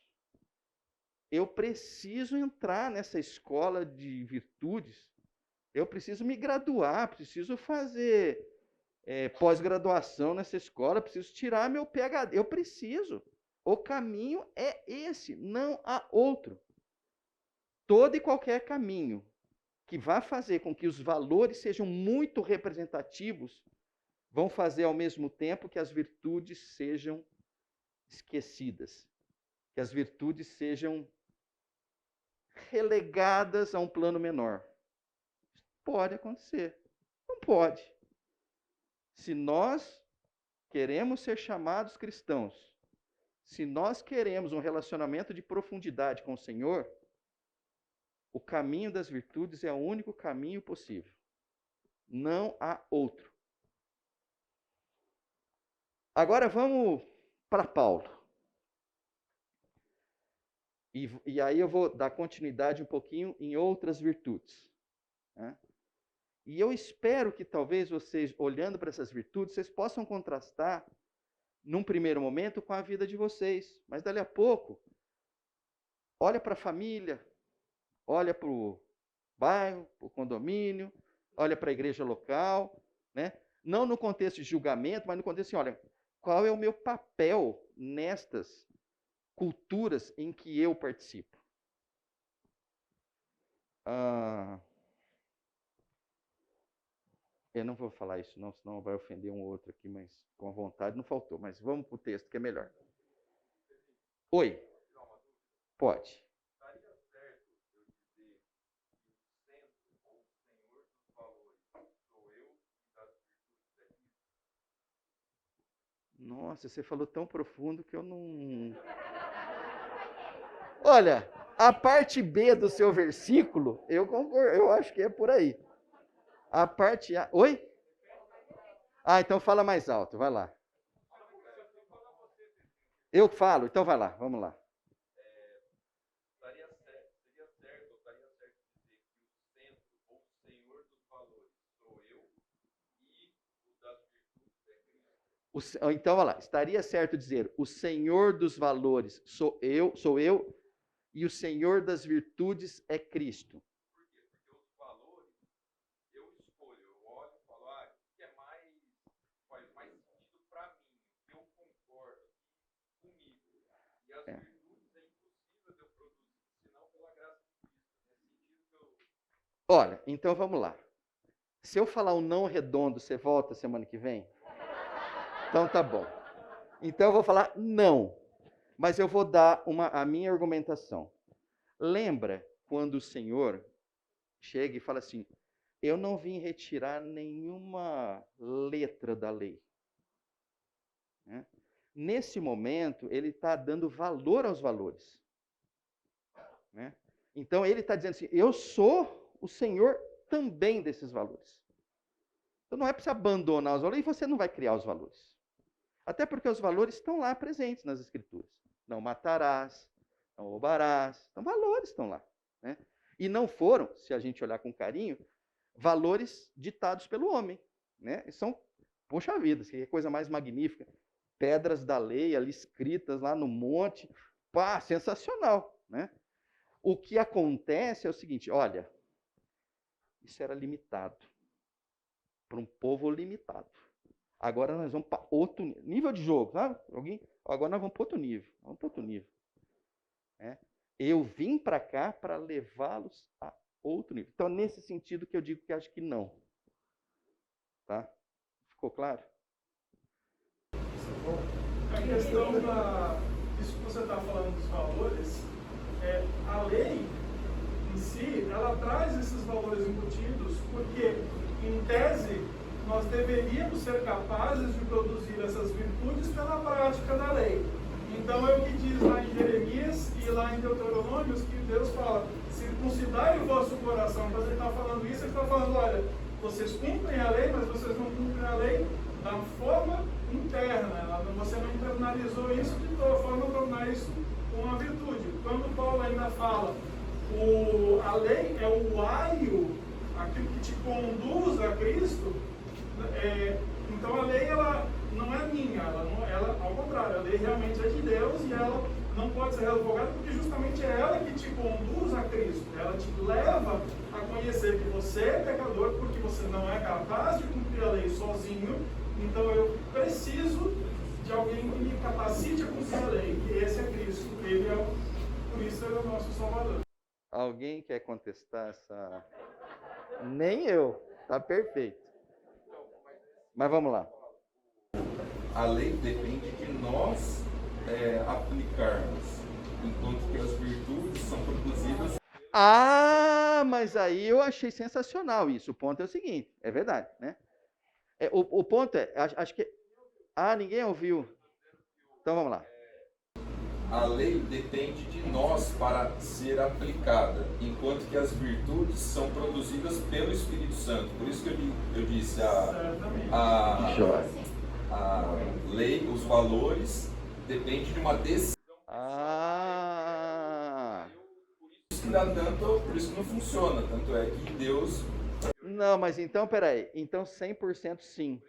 Eu preciso entrar nessa escola de virtudes, eu preciso me graduar, preciso fazer pós-graduação nessa escola, preciso tirar meu PhD, eu preciso. O caminho é esse, não há outro. Todo e qualquer caminho que vá fazer com que os valores sejam muito representativos, vão fazer ao mesmo tempo que as virtudes sejam esquecidas, que as virtudes sejam relegadas a um plano menor. Pode acontecer. Não pode. Se nós queremos ser chamados cristãos, se nós queremos um relacionamento de profundidade com o Senhor, o caminho das virtudes é o único caminho possível. Não há outro. Agora vamos para Paulo. E aí eu vou dar continuidade um pouquinho em outras virtudes. Né? E eu espero que talvez vocês, olhando para essas virtudes, vocês possam contrastar, num primeiro momento, com a vida de vocês. Mas dali a pouco, olha para a família, olha para o bairro, para o condomínio, olha para a igreja local, né? Não no contexto de julgamento, mas no contexto assim, olha, qual é o meu papel nestas culturas em que eu participo? Eu não vou falar isso não, senão vai ofender um ou outro aqui, mas com vontade não faltou. Mas vamos para o texto que é melhor. Oi. Pode. Nossa, você falou tão profundo que eu não... Olha, a parte B do seu versículo, eu concordo, eu acho que é por aí. A parte A... Oi? Ah, então fala mais alto, vai lá. Eu falo, então vai lá, vamos lá. Seria certo dizer que o centro ou o senhor dos valores sou eu e o das virtudes é Cristo. Então, olha lá, estaria certo dizer, o Senhor dos valores sou eu, e o Senhor das virtudes é Cristo. Por quê? Porque os valores, eu escolho, eu olho e falo, o que faz mais sentido para mim, o que eu concordo comigo. E as virtudes é impossível de eu produzir, senão pela graça de Cristo. Nesse sentido que eu... Olha, então vamos lá. Se eu falar um não redondo, você volta semana que vem? Então tá bom. Então eu vou falar não, mas eu vou dar a minha argumentação. Lembra quando o Senhor chega e fala assim, eu não vim retirar nenhuma letra da lei. Né? Nesse momento, ele está dando valor aos valores. Né? Então ele está dizendo assim, eu sou o Senhor também desses valores. Então não é para você abandonar os valores e você não vai criar os valores. Até porque os valores estão lá presentes nas Escrituras. Não matarás, não roubarás. Então, valores estão lá. Né? E não foram, se a gente olhar com carinho, valores ditados pelo homem. Né? E são, poxa vida, que coisa mais magnífica. Pedras da lei ali escritas lá no monte. Pá, sensacional. Né? O que acontece é o seguinte, olha, isso era limitado. Para um povo limitado. Agora nós vamos para outro nível de jogo, sabe? Agora nós vamos para outro nível. Vamos para outro nível. Eu vim para cá para levá-los a outro nível. Então, nesse sentido que eu digo que acho que não. Tá? Ficou claro? A questão disso que você está falando dos valores, a lei em si, ela traz esses valores embutidos porque, em tese, nós deveríamos ser capazes de produzir essas virtudes pela prática da lei. Então é o que diz lá em Jeremias e lá em Deuteronômios, que Deus fala, circuncidai o vosso coração. Quando ele está falando isso, ele está falando, olha, vocês cumprem a lei, mas vocês não cumprem a lei da forma interna. Você não internalizou isso de forma a tornar isso uma virtude. Quando Paulo ainda fala, a lei é o aio, aquilo que te conduz a Cristo, então a lei ela não é minha, ela, ao contrário, a lei realmente é de Deus e ela não pode ser revogada porque justamente é ela que te conduz a Cristo, ela te leva a conhecer que você é pecador porque você não é capaz de cumprir a lei sozinho, então eu preciso de alguém que me capacite a cumprir a lei, e esse é Cristo, por isso ele é o nosso Salvador. Alguém quer contestar essa... Nem eu, tá perfeito. Mas vamos lá. A lei depende de nós aplicarmos, enquanto que as virtudes são produzidas. Ah, mas aí eu achei sensacional isso. O ponto é o seguinte, é verdade, né? O ponto é, acho que... Ah, ninguém ouviu. Então vamos lá. A lei depende de nós para ser aplicada, enquanto que as virtudes são produzidas pelo Espírito Santo. Por isso que eu disse, a lei, os valores, depende de uma decisão. Por isso que não funciona, tanto é que Deus... Não, mas então, peraí, então 100% sim.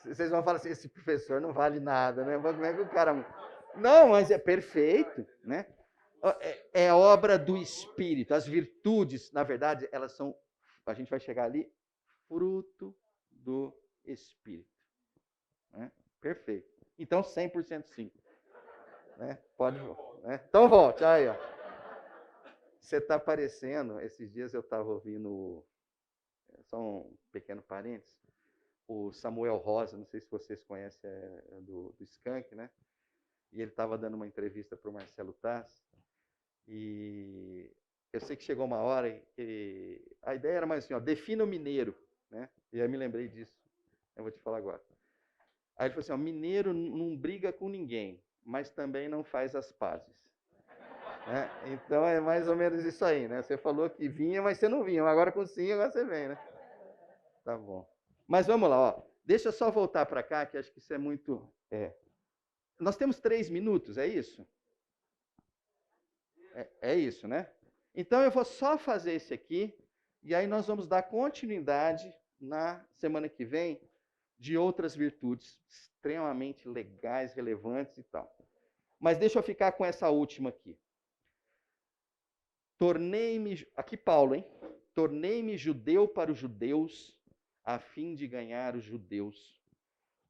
Vocês vão falar assim, esse professor não vale nada, né? Como é que o cara... Não, mas é perfeito, né? É obra do Espírito. As virtudes, na verdade, elas são, a gente vai chegar ali, fruto do Espírito. Né? Perfeito. Então, 100% sim. Né? Pode... Né? Então, volte. Aí, ó. Você está aparecendo, esses dias eu estava ouvindo, só um pequeno parênteses, o Samuel Rosa, não sei se vocês conhecem, do Skank, né? E ele estava dando uma entrevista para o Marcelo Taz, e eu sei que chegou uma hora que a ideia era mais assim, ó, defina o mineiro, né? E aí eu me lembrei disso, eu vou te falar agora. Aí ele falou assim, ó, mineiro não briga com ninguém, mas também não faz as pazes. Né? Então é mais ou menos isso aí, né? Você falou que vinha, mas você não vinha, agora com sim, agora você vem, né? Tá bom. Mas vamos lá, ó. Deixa eu só voltar para cá, que acho que isso é muito... Nós temos 3 minutos, é isso? É isso, né? Então eu vou só fazer esse aqui, e aí nós vamos dar continuidade na semana que vem de outras virtudes extremamente legais, relevantes e tal. Mas deixa eu ficar com essa última aqui. Tornei-me... Aqui Paulo, hein? Tornei-me judeu para os judeus, a fim de ganhar os judeus.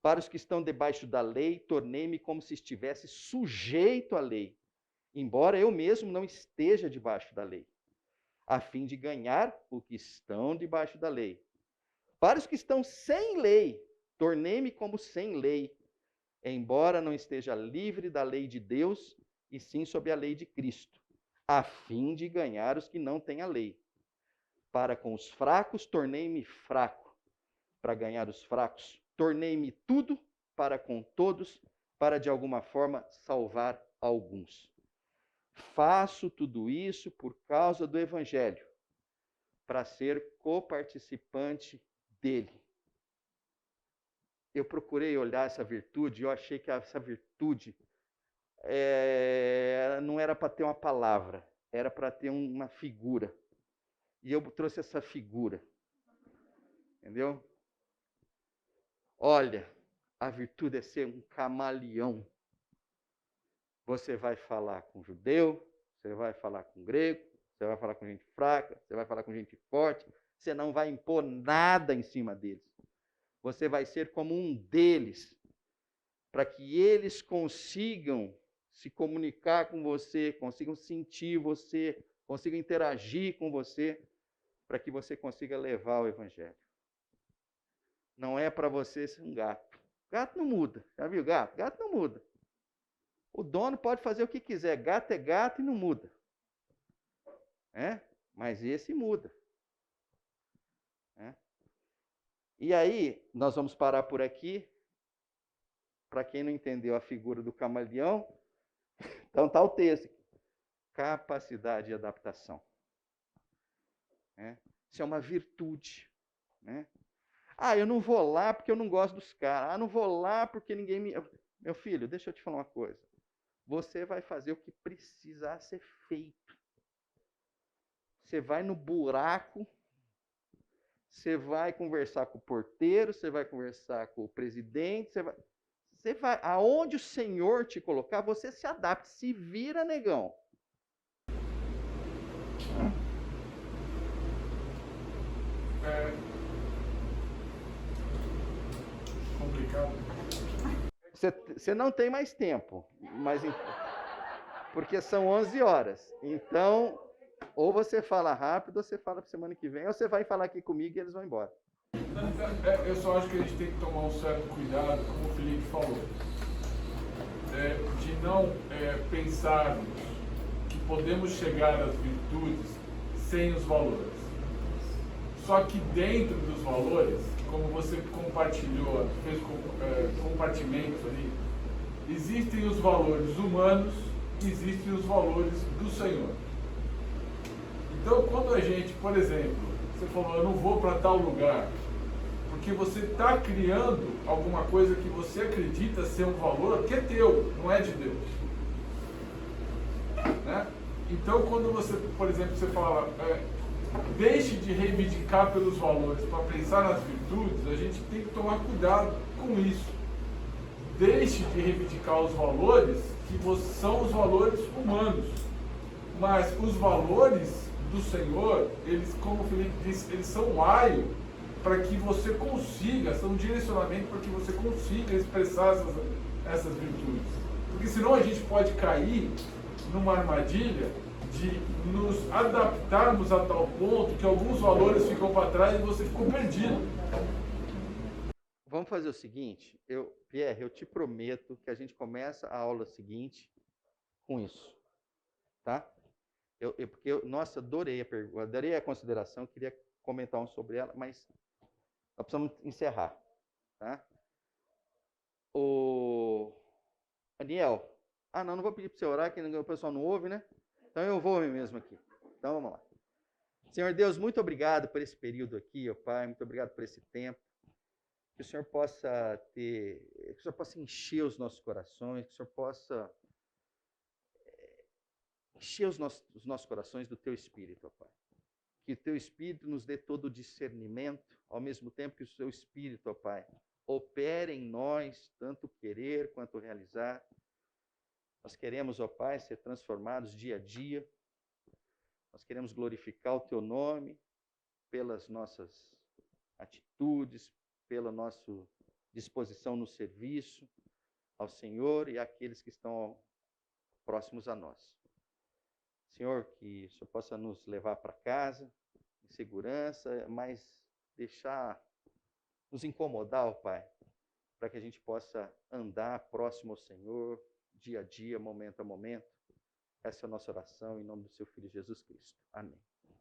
Para os que estão debaixo da lei, tornei-me como se estivesse sujeito à lei, embora eu mesmo não esteja debaixo da lei, a fim de ganhar os que estão debaixo da lei. Para os que estão sem lei, tornei-me como sem lei, embora não esteja livre da lei de Deus, e sim sob a lei de Cristo, a fim de ganhar os que não têm a lei. Para com os fracos, tornei-me fraco. Para ganhar os fracos, tornei-me tudo para com todos, para de alguma forma salvar alguns. Faço tudo isso por causa do Evangelho, para ser coparticipante dele. eu procurei olhar essa virtude e eu achei que essa virtude não era para ter uma palavra, era para ter uma figura. E eu trouxe essa figura. Entendeu? Olha, a virtude é ser um camaleão. Você vai falar com judeu, você vai falar com grego, você vai falar com gente fraca, você vai falar com gente forte, você não vai impor nada em cima deles. Você vai ser como um deles, para que eles consigam se comunicar com você, consigam sentir você, consigam interagir com você, para que você consiga levar o evangelho. Não é para você ser um gato. Gato não muda. Já viu gato? Gato não muda. O dono pode fazer o que quiser. Gato é gato e não muda. Mas esse muda. E aí, nós vamos parar por aqui. Para quem não entendeu a figura do camaleão, então está o texto. Capacidade de adaptação. Isso é uma virtude. Eu não vou lá porque eu não gosto dos caras. Não vou lá porque ninguém me... Meu filho, deixa eu te falar uma coisa. Você vai fazer o que precisar ser feito. Você vai no buraco, você vai conversar com o porteiro, você vai conversar com o presidente, você vai aonde o Senhor te colocar, você se adapta, se vira, negão. Complicado. Você não tem mais tempo, porque são 11 horas. Então, ou você fala rápido, ou você fala para semana que vem, ou você vai falar aqui comigo e eles vão embora. Eu só acho que a gente tem que tomar um certo cuidado, como o Felipe falou, de não pensarmos que podemos chegar às virtudes sem os valores. Só que dentro dos valores, como você compartilhou, fez compartimentos ali, existem os valores humanos, existem os valores do Senhor. Então, quando a gente, por exemplo, você falou, eu não vou para tal lugar, porque você está criando alguma coisa que você acredita ser um valor que é teu, não é de Deus. Então, quando você, por exemplo, você fala, deixe de reivindicar pelos valores para pensar nas virtudes, a gente tem que tomar cuidado com isso. Deixe de reivindicar os valores que são os valores humanos, mas os valores do Senhor, eles, como o Felipe disse, eles são um aio para que você consiga, são um direcionamento para que você consiga expressar essas virtudes. Porque senão a gente pode cair numa armadilha de nos adaptarmos a tal ponto que alguns valores ficam para trás e você ficou perdido. Vamos fazer o seguinte, Pierre, eu te prometo que a gente começa a aula seguinte com isso, tá? Nossa, adorei a pergunta, adorei a consideração, queria comentar sobre ela, mas nós precisamos encerrar, tá? O Daniel, não vou pedir para você orar, que o pessoal não ouve, né? Então eu vou mesmo aqui. Então vamos lá. Senhor Deus, muito obrigado por esse período aqui, ó Pai, muito obrigado por esse tempo. Que o Senhor possa encher os nossos corações, que o Senhor possa encher os nossos corações do Teu Espírito, ó Pai. Que o Teu Espírito nos dê todo o discernimento, ao mesmo tempo que o Seu Espírito, ó Pai, opere em nós, tanto querer quanto realizar. Nós queremos, ó Pai, ser transformados dia a dia. Nós queremos glorificar o Teu nome pelas nossas atitudes, pela nossa disposição no serviço ao Senhor e àqueles que estão próximos a nós. Senhor, que o Senhor possa nos levar para casa em segurança, mas nos incomodar, ó Pai, para que a gente possa andar próximo ao Senhor, dia a dia, momento a momento. Essa é a nossa oração, em nome do Seu Filho Jesus Cristo. Amém.